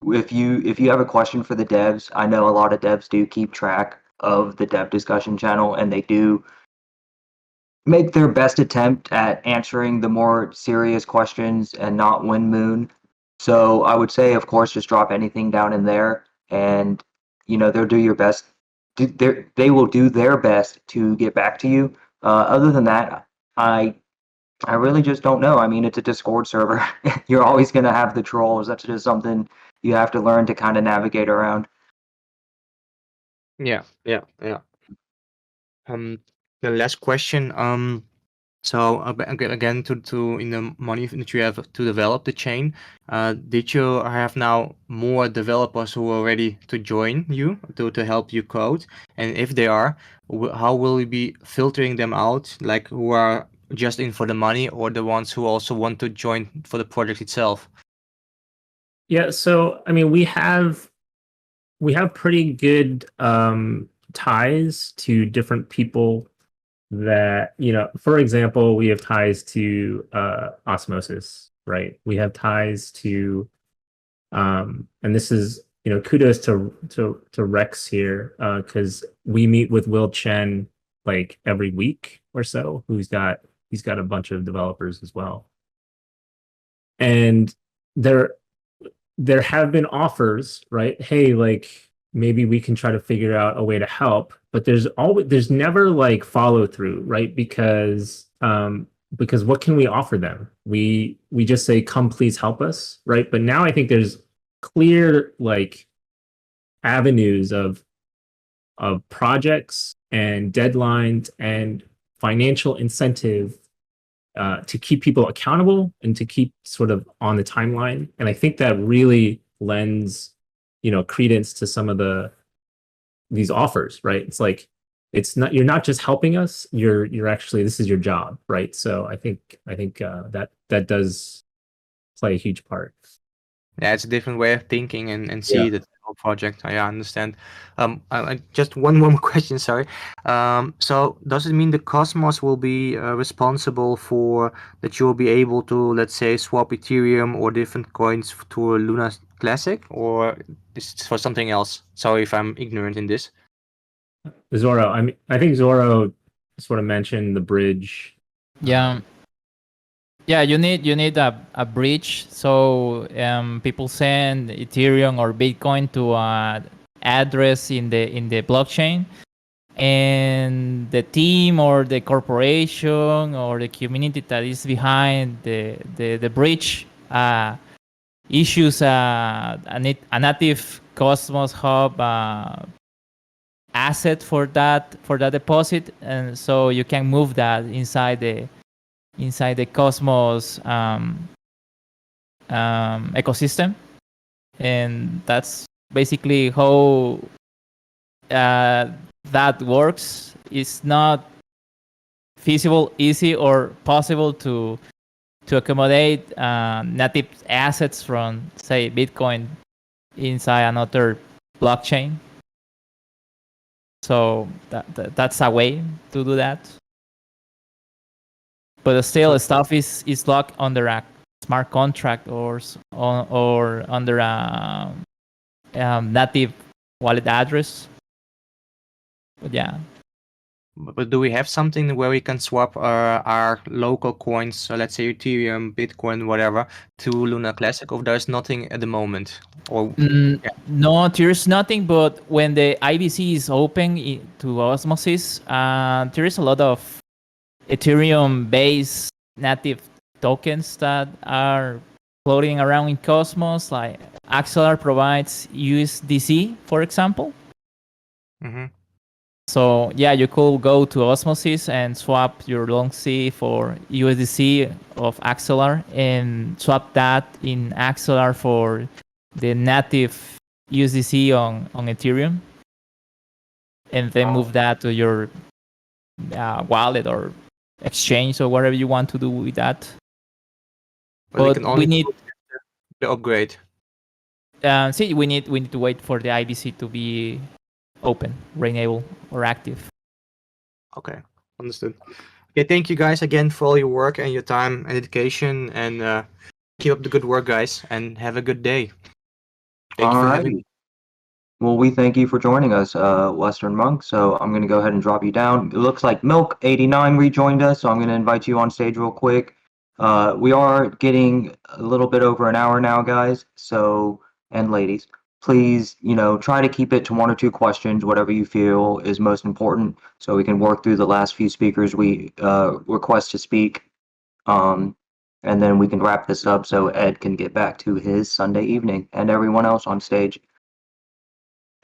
if you have a question for the devs, I know a lot of devs do keep track of the dev discussion channel, and they do make their best attempt at answering the more serious questions and not win moon. So I would say, of course, just drop anything down in there, and they'll do your best. They will do their best to get back to you. Other than that, I really just don't know. I mean, it's a Discord server. You're always going to have the trolls. That's just something you have to learn to kind of navigate around. Yeah. The last question. So again, to in the money that you have to develop the chain, did you have now more developers who are ready to join you to help you code? And if they are, how will you be filtering them out? Like who are just in for the money, or the ones who also want to join for the project itself? Yeah, so I mean, we have pretty good ties to different people that, you know, for example, we have ties to Osmosis, right? We have ties to and this is, you know, kudos to Rex here, because we meet with Will Chen like every week or so, he's got a bunch of developers as well. And there have been offers, right? Hey, like maybe we can try to figure out a way to help, but there's never like follow through, right? Because what can we offer them? We just say, come please help us, right? But now I think there's clear like avenues of projects and deadlines and financial incentive to keep people accountable and to keep sort of on the timeline. And I think that really lends, you know, credence to some of these offers, right? It's like, you're not just helping us, you're actually, this is your job, right? So I think that does play a huge part. Yeah, it's a different way of thinking and see the whole project. I understand. I just one more question, sorry. So does it mean the Cosmos will be responsible for that you will be able to, let's say, swap Ethereum or different coins to a Luna Classic, or is it for something else? Sorry if I'm ignorant in this. Zoro, I think Zoro sort of mentioned the bridge. Yeah, you need a bridge, so people send Ethereum or Bitcoin to an address in the blockchain, and the team or the corporation or the community that is behind the bridge issues a native Cosmos Hub asset for that deposit, and so you can move that inside the Cosmos ecosystem, and that's basically how that works. It's not feasible, easy, or possible to accommodate native assets from, say, Bitcoin inside another blockchain. So that's a way to do that. But still, stuff is locked under a smart contract or under a native wallet address. But yeah. But do we have something where we can swap our local coins, so let's say Ethereum, Bitcoin, whatever, to Luna Classic, or there's nothing at the moment? Or No, there's nothing, but when the IBC is open to Osmosis, there is a lot of Ethereum-based native tokens that are floating around in Cosmos. Like Axelar provides USDC, for example. Mm-hmm. So yeah, you could go to Osmosis and swap your long C for USDC of Axelar and swap that in Axelar for the native USDC on Ethereum, and then move that to your wallet or exchange or whatever you want to do with that. But we need the upgrade. We need to wait for the IBC to be open, renewable, or active. Okay, understood. Okay, thank you guys again for all your work and your time and dedication, and keep up the good work, guys, and have a good day. Thank you for having me. Well, we thank you for joining us, Western Monk. So I'm going to go ahead and drop you down. It looks like Milk89 rejoined us, so I'm going to invite you on stage real quick. We are getting a little bit over an hour now, guys. So, and ladies, please, try to keep it to 1 or 2 questions, whatever you feel is most important, so we can work through the last few speakers we request to speak. And then we can wrap this up so Ed can get back to his Sunday evening and everyone else on stage.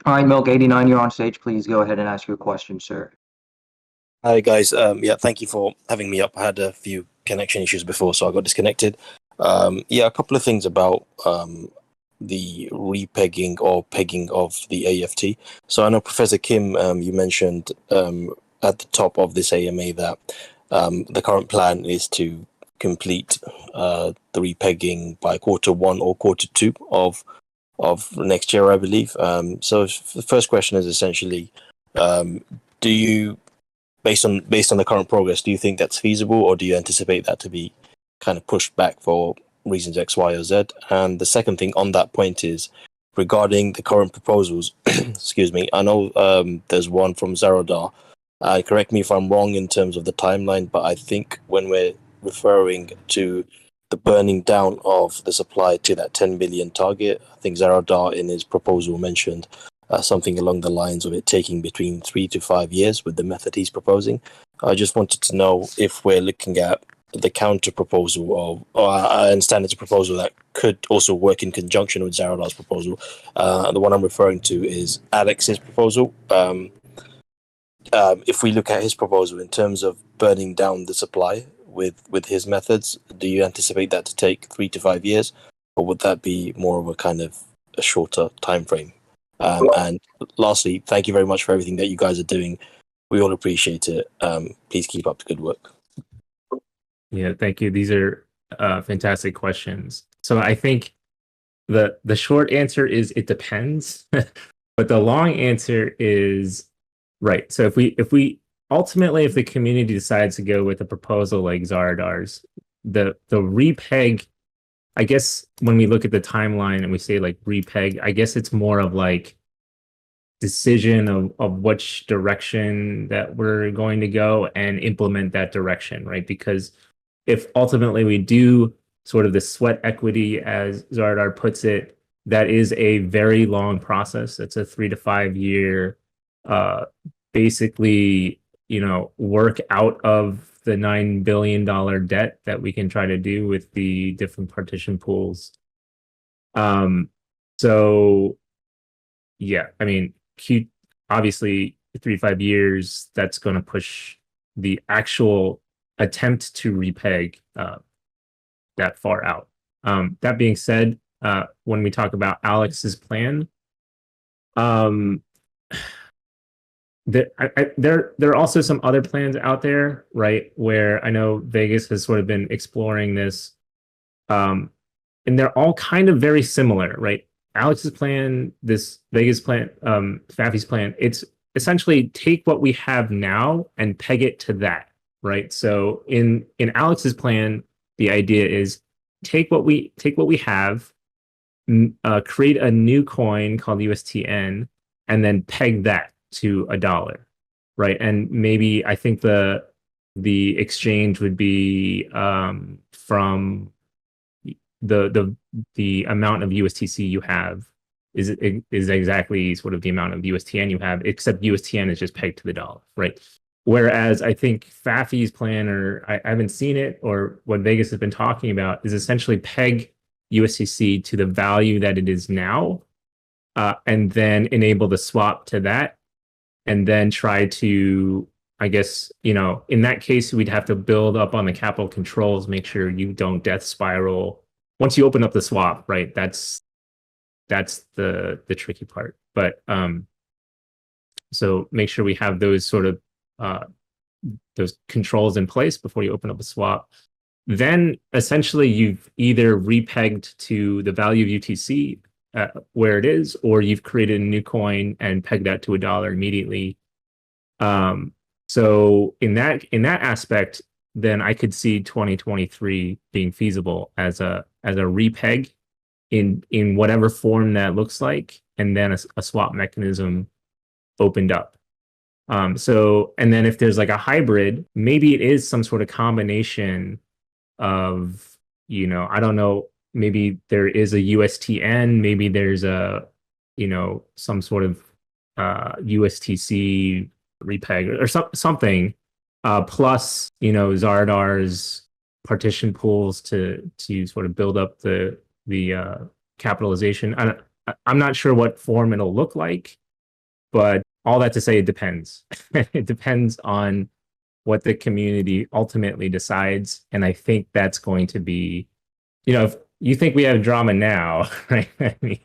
All right, Milk89, you're on stage. Please go ahead and ask your question, sir. Hi guys. Yeah, thank you for having me up. I had a few connection issues before, so I got disconnected. Yeah, a couple of things about the repegging or pegging of the AFT. So I know Professor Kim, you mentioned at the top of this AMA that the current plan is to complete the repegging by Q1 or Q2 of next year, I believe. So the first question is essentially, do you, based on the current progress, do you think that's feasible, or do you anticipate that to be kind of pushed back for reasons X, Y, or Z? And the second thing on that point is regarding the current proposals. Excuse me. I know there's one from Zarodar. Correct me if I'm wrong in terms of the timeline, but I think when we're referring to the burning down of the supply to that 10 billion target, I think Zarodar in his proposal mentioned something along the lines of it taking between 3 to 5 years with the method he's proposing. I just wanted to know if we're looking at the counter proposal, or I understand it's a proposal that could also work in conjunction with Zaradar's proposal. The one I'm referring to is Alex's proposal. If we look at his proposal in terms of burning down the supply with his methods, do you anticipate that to take 3 to 5 years, or would that be more of a kind of a shorter time frame? And lastly, thank you very much for everything that you guys are doing. We all appreciate it. Please keep up the good work. Yeah, thank you. These are fantastic questions. So I think the short answer is it depends, but the long answer is right. So if we ultimately, if the community decides to go with a proposal like Zaradar's, the repeg, I guess when we look at the timeline and we say like repeg, I guess it's more of like decision of which direction that we're going to go and implement that direction, right? Because if ultimately we do sort of the sweat equity, as Zaradar puts it, that is a very long process. It's a 3 to 5 year, basically, work out of the $9 billion debt that we can try to do with the different partition pools. So yeah, I mean, obviously 3 to 5 years, that's going to push the actual attempt to repeg that far out. That being said, when we talk about Alex's plan, there are also some other plans out there, right? Where I know Vegas has sort of been exploring this, and they're all kind of very similar, right? Alex's plan, this Vegas plan, Fafi's plan, it's essentially take what we have now and peg it to that, right? So in Alex's plan, the idea is take what we have, create a new coin called USTN, and then peg that to $1, right? And maybe I think the exchange would be from the amount of USTC you have is exactly sort of the amount of USTN you have, except USTN is just pegged to the dollar, right? Whereas I think Fafi's plan, or I haven't seen it, or what Vegas has been talking about, is essentially peg USTC to the value that it is now, and then enable the swap to that, and then try to, I guess, in that case, we'd have to build up on the capital controls, make sure you don't death spiral once you open up the swap, right? That's the tricky part. But so make sure we have those sort of those controls in place before you open up a swap. Then essentially you've either repegged to the value of UTC where it is, or you've created a new coin and pegged that to $1 immediately. So in that aspect, then I could see 2023 being feasible as a repeg in whatever form that looks like, and then a swap mechanism opened up. So, and then if there's like a hybrid, maybe it is some sort of combination of, I don't know, maybe there is a USTN, maybe there's a, some sort of USTC repeg or something, plus, Zaradar's partition pools to sort of build up the capitalization. I'm not sure what form it'll look like, but all that to say, it depends. It depends on what the community ultimately decides. And I think that's going to be, if you think we have drama now, right? I mean,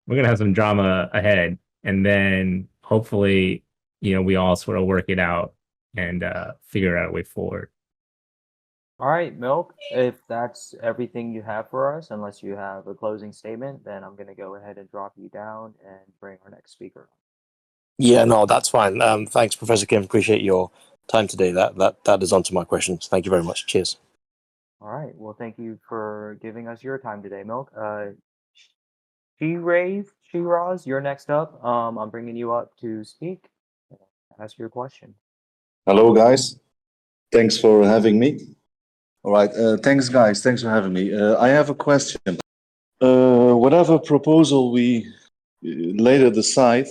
we're going to have some drama ahead. And then hopefully, we all sort of work it out and figure out a way forward. All right, Milk, if that's everything you have for us, unless you have a closing statement, then I'm going to go ahead and drop you down and bring our next speaker. Yeah, no, that's fine. Thanks, Professor Kim. Appreciate your time today. That is onto my questions. Thank you very much. Cheers. All right. Well, thank you for giving us your time today, Milk. Shiraz, you're next up. I'm bringing you up to speak. Ask your question. Hello, guys. Thanks for having me. All right. Thanks, guys. Thanks for having me. I have a question. Whatever proposal we later decide,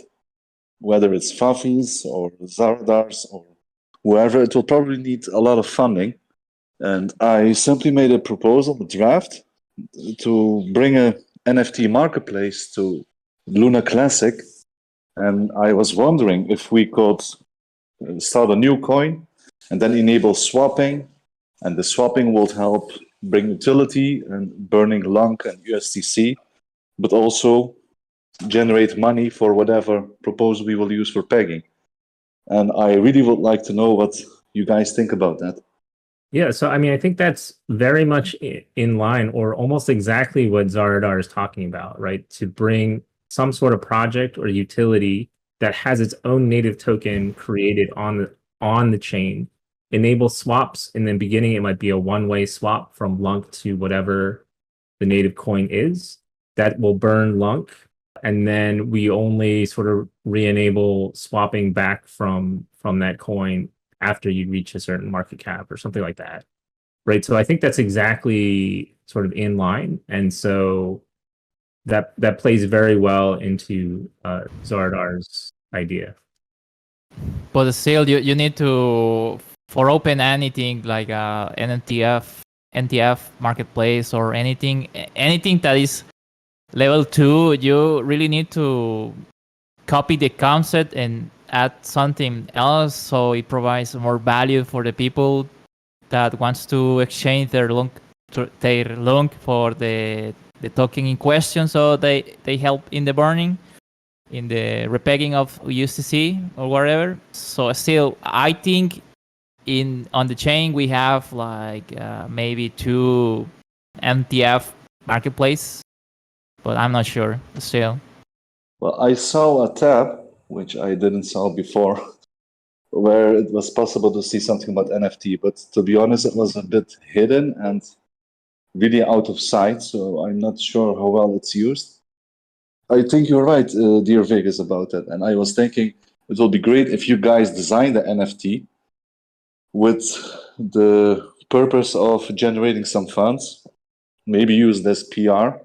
whether it's Fafis or Zaradars or whoever, it will probably need a lot of funding. And I simply made a proposal, a draft, to bring a NFT marketplace to Luna Classic. And I was wondering if we could start a new coin and then enable swapping. And the swapping would help bring utility and burning LUNC and USDC, but also generate money for whatever proposal we will use for pegging. And I really would like to know what you guys think about that. Yeah, so I mean, I think that's very much in line or almost exactly what Zaradar is talking about, right? To bring some sort of project or utility that has its own native token created on the chain, enable swaps. In the beginning, it might be a one-way swap from LUNC to whatever the native coin is that will burn LUNC. And then we only sort of re-enable swapping back from that coin after you reach a certain market cap or something like that, right? So I think that's exactly sort of in line. And so that plays very well into Zaradar's idea. But still, you need to, for open anything like an NTF marketplace or anything that is level 2, you really need to copy the concept and add something else so it provides more value for the people that wants to exchange their LUNC for the token in question, so they help in the burning, in the repegging of USDC or whatever. So still, I think on the chain we have like maybe 2 MTF marketplace, but I'm not sure still. Well, I saw a tab, which I didn't saw before, where it was possible to see something about NFT, but to be honest, it was a bit hidden and really out of sight, so I'm not sure how well it's used. I think you're right, dear Vegas, about that, and I was thinking it will be great if you guys design the NFT with the purpose of generating some funds, maybe use this PR.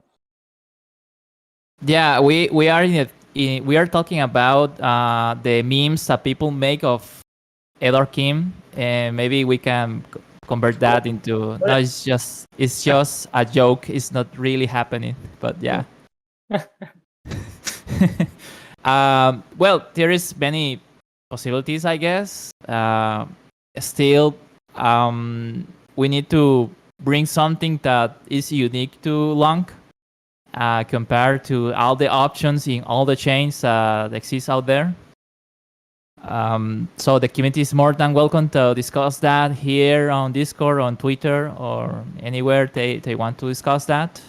Yeah, we are talking about the memes that people make of Edward Kim, and maybe we can convert that into. No, it's just a joke. It's not really happening, but yeah. Well, there is many possibilities, I guess. Still, we need to bring something that is unique to LUNC. Compared to all the options in all the chains that exist out there. So the community is more than welcome to discuss that here on Discord, on Twitter, or anywhere they want to discuss that,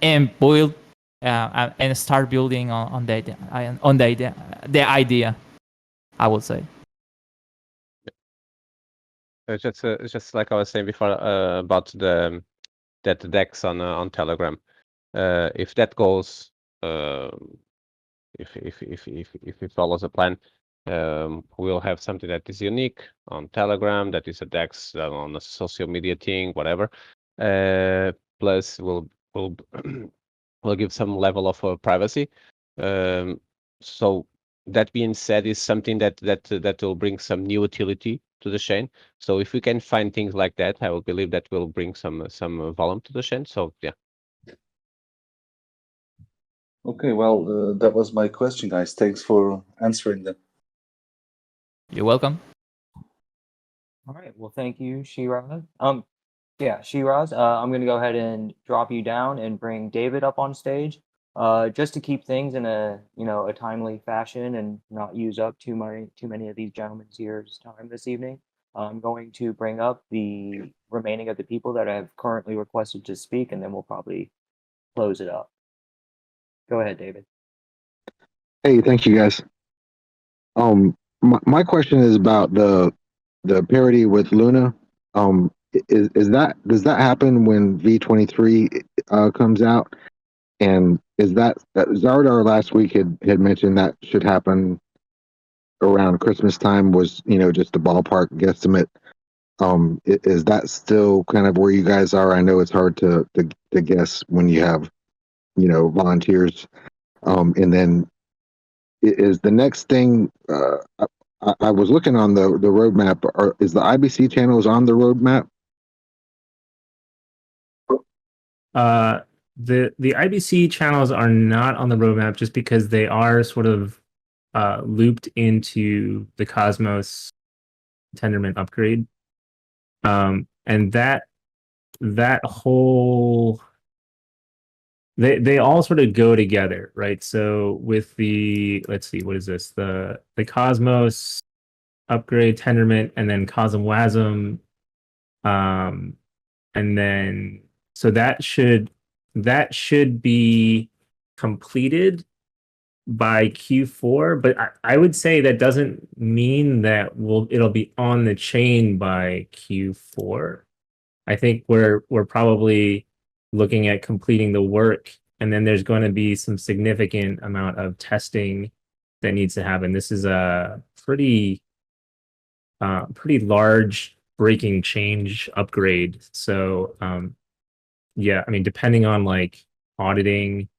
and build and start building on the idea, I would say. It's just like I was saying before about that DEX on Telegram. If that goes, if it follows a plan, we'll have something that is unique on Telegram, that is a DEX on a social media thing, whatever. Plus, we'll give some level of privacy. So that being said, is something that will bring some new utility to the chain. So if we can find things like that, I will believe that will bring some volume to the chain. So yeah. Okay, well, that was my question, guys. Thanks for answering them. You're welcome. All right. Well, thank you, Shiraz. Yeah, Shiraz. I'm gonna go ahead and drop you down and bring David up on stage. Just to keep things in a a timely fashion and not use up too many of these gentlemen's here's time this evening. I'm going to bring up the remaining of the people that have currently requested to speak, and then we'll probably close it up. Go ahead, David. Hey, thank you guys. My question is about the parity with Luna. Is that does that happen when V23 comes out? And is that Zardar last week had mentioned that should happen around Christmas time? Was just a ballpark guesstimate. Is that still kind of where you guys are? I know it's hard to guess when you have volunteers. And then is the next thing? I was looking on the roadmap. Is the IBC channels on the roadmap? The IBC channels are not on the roadmap just because they are sort of looped into the Cosmos Tendermint upgrade. And that whole they all sort of go together, right? So with the, let's see, what is this? The Cosmos upgrade Tendermint and then CosmWasm, and then so that should be completed by Q4, but I would say that doesn't mean that it'll be on the chain by Q4. I think we're probably looking at completing the work, and then there's going to be some significant amount of testing that needs to happen. This is a pretty large breaking change upgrade. So yeah, I mean, depending on like auditing,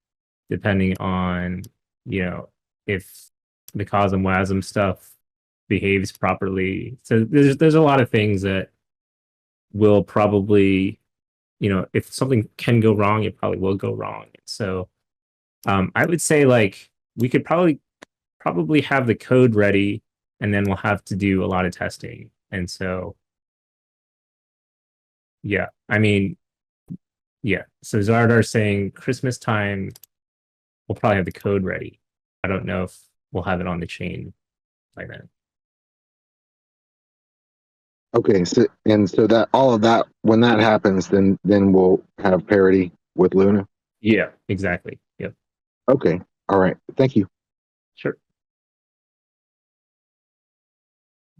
depending on if the CosmWasm stuff behaves properly. So there's a lot of things that will probably, if something can go wrong, it probably will go wrong. So I would say like we could probably have the code ready, and then we'll have to do a lot of testing. And so yeah, I mean, yeah. So Zardar saying Christmas time, we'll probably have the code ready. I don't know if we'll have it on the chain by then. Okay, so that all of that, when that happens, then we'll have parity with Luna. Yeah, exactly. Yep. Okay. All right. Thank you. Sure.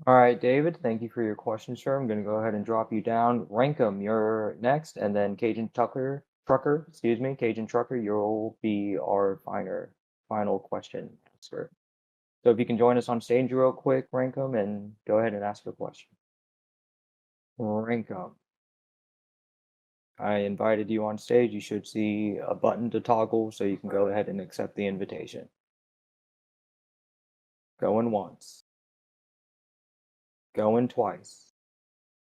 All right, David, thank you for your question, sir. I'm going to go ahead and drop you down. Rankum, you're next, and then Cajun Trucker, you'll be our final question answer. So if you can join us on stage real quick, Rankum, and go ahead and ask your question. Rankum, I invited you on stage. You should see a button to toggle, so you can go ahead and accept the invitation. Going once. Going twice.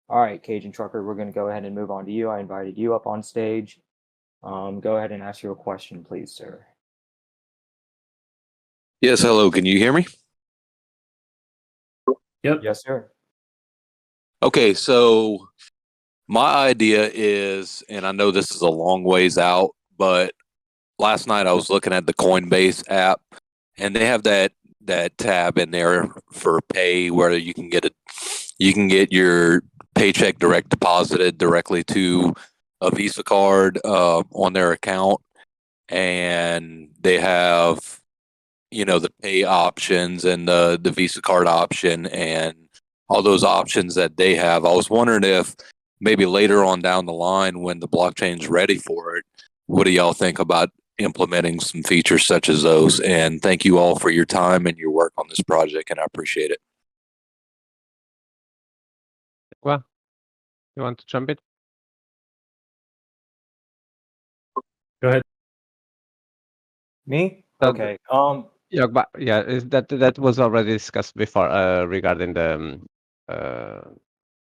All right, Cajun Trucker, we're going to go ahead and move on to you. I invited you up on stage. Go ahead and ask your question, please, sir. Yes, hello. Can you hear me? Yep. Yes, sir. Okay, so my idea is, and I know this is a long ways out, but last night I was looking at the Coinbase app, and they have that tab in there for pay where you can get your paycheck direct deposited directly to a Visa card on their account, and they have the pay options and the Visa card option and all those options that they have. I was wondering if maybe later on down the line when the blockchain's ready for it, what do y'all think about implementing some features such as those? And thank you all for your time and your work on this project, and I appreciate it. Well, you want to jump in? Go ahead. Me? Okay. Yeah, but yeah, that was already discussed before regarding the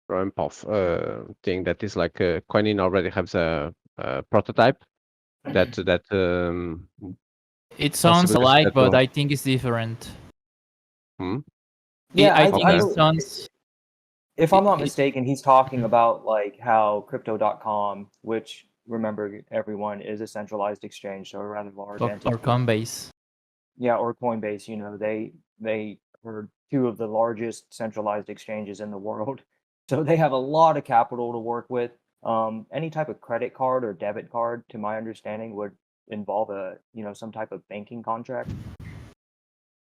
ROMPOF thing. That is like Coinin already has a prototype that it sounds alike, but I think it's different. Hmm? Yeah, I think it sounds. If I'm not mistaken, he's talking about like how Crypto.com, which remember everyone is a centralized exchange, so a rather large Or entity. Coinbase. Yeah, or Coinbase. You know, they are two of the largest centralized exchanges in the world, so they have a lot of capital to work with. Any type of credit card or debit card, to my understanding, would involve some type of banking contract.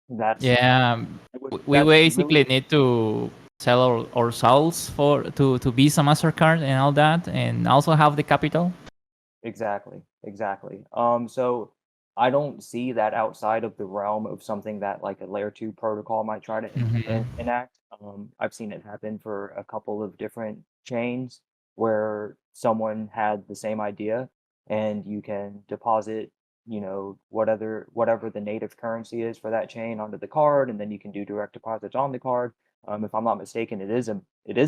That's Yeah, we that's basically really need to sell our souls to Visa, Mastercard, and all that, and also have the capital. exactly. So I don't see that outside of the realm of something that like a layer 2 protocol might try to enact. I've seen it happen for a couple of different chains where someone had the same idea and you can deposit, whatever the native currency is for that chain onto the card, and then you can do direct deposits on the card. If I'm not mistaken, it is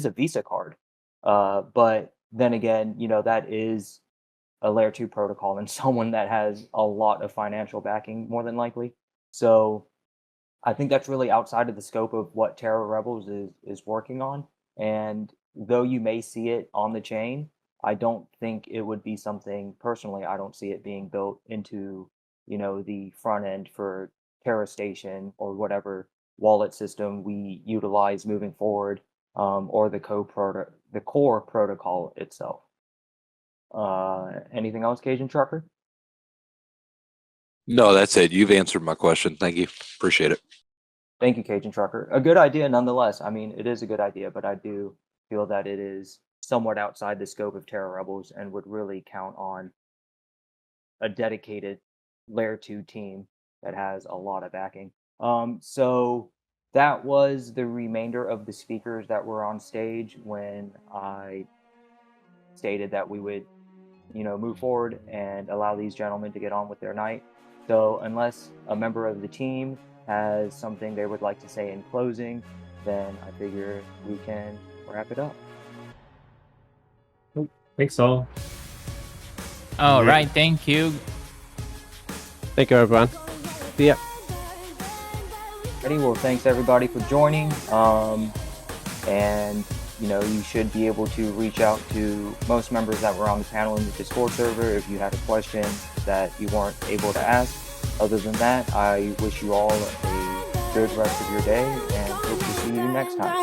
a Visa card. But then again, that is a layer 2 protocol and someone that has a lot of financial backing, more than likely. So I think that's really outside of the scope of what Terra Rebels is working on. And though you may see it on the chain, I don't think it would be something, personally, I don't see it being built into, the front end for Terra Station or whatever wallet system we utilize moving forward, or the core protocol itself. Anything else, Cajun Trucker? No, that's it. You've answered my question. Thank you. Appreciate it. Thank you, Cajun Trucker. A good idea nonetheless. I mean, it is a good idea, but I do feel that it is somewhat outside the scope of Terra Rebels and would really count on a dedicated layer 2 team that has a lot of backing. So that was the remainder of the speakers that were on stage when I stated that we would move forward and allow these gentlemen to get on with their night. So unless a member of the team has something they would like to say in closing, then I figure we can wrap it up. Thanks all. All right, thank you. Thank you, everyone. See ya. Alrighty, well, thanks everybody for joining. And you should be able to reach out to most members that were on the panel in the Discord server if you had a question that you weren't able to ask. Other than that, I wish you all a good rest of your day and hope to see you next time.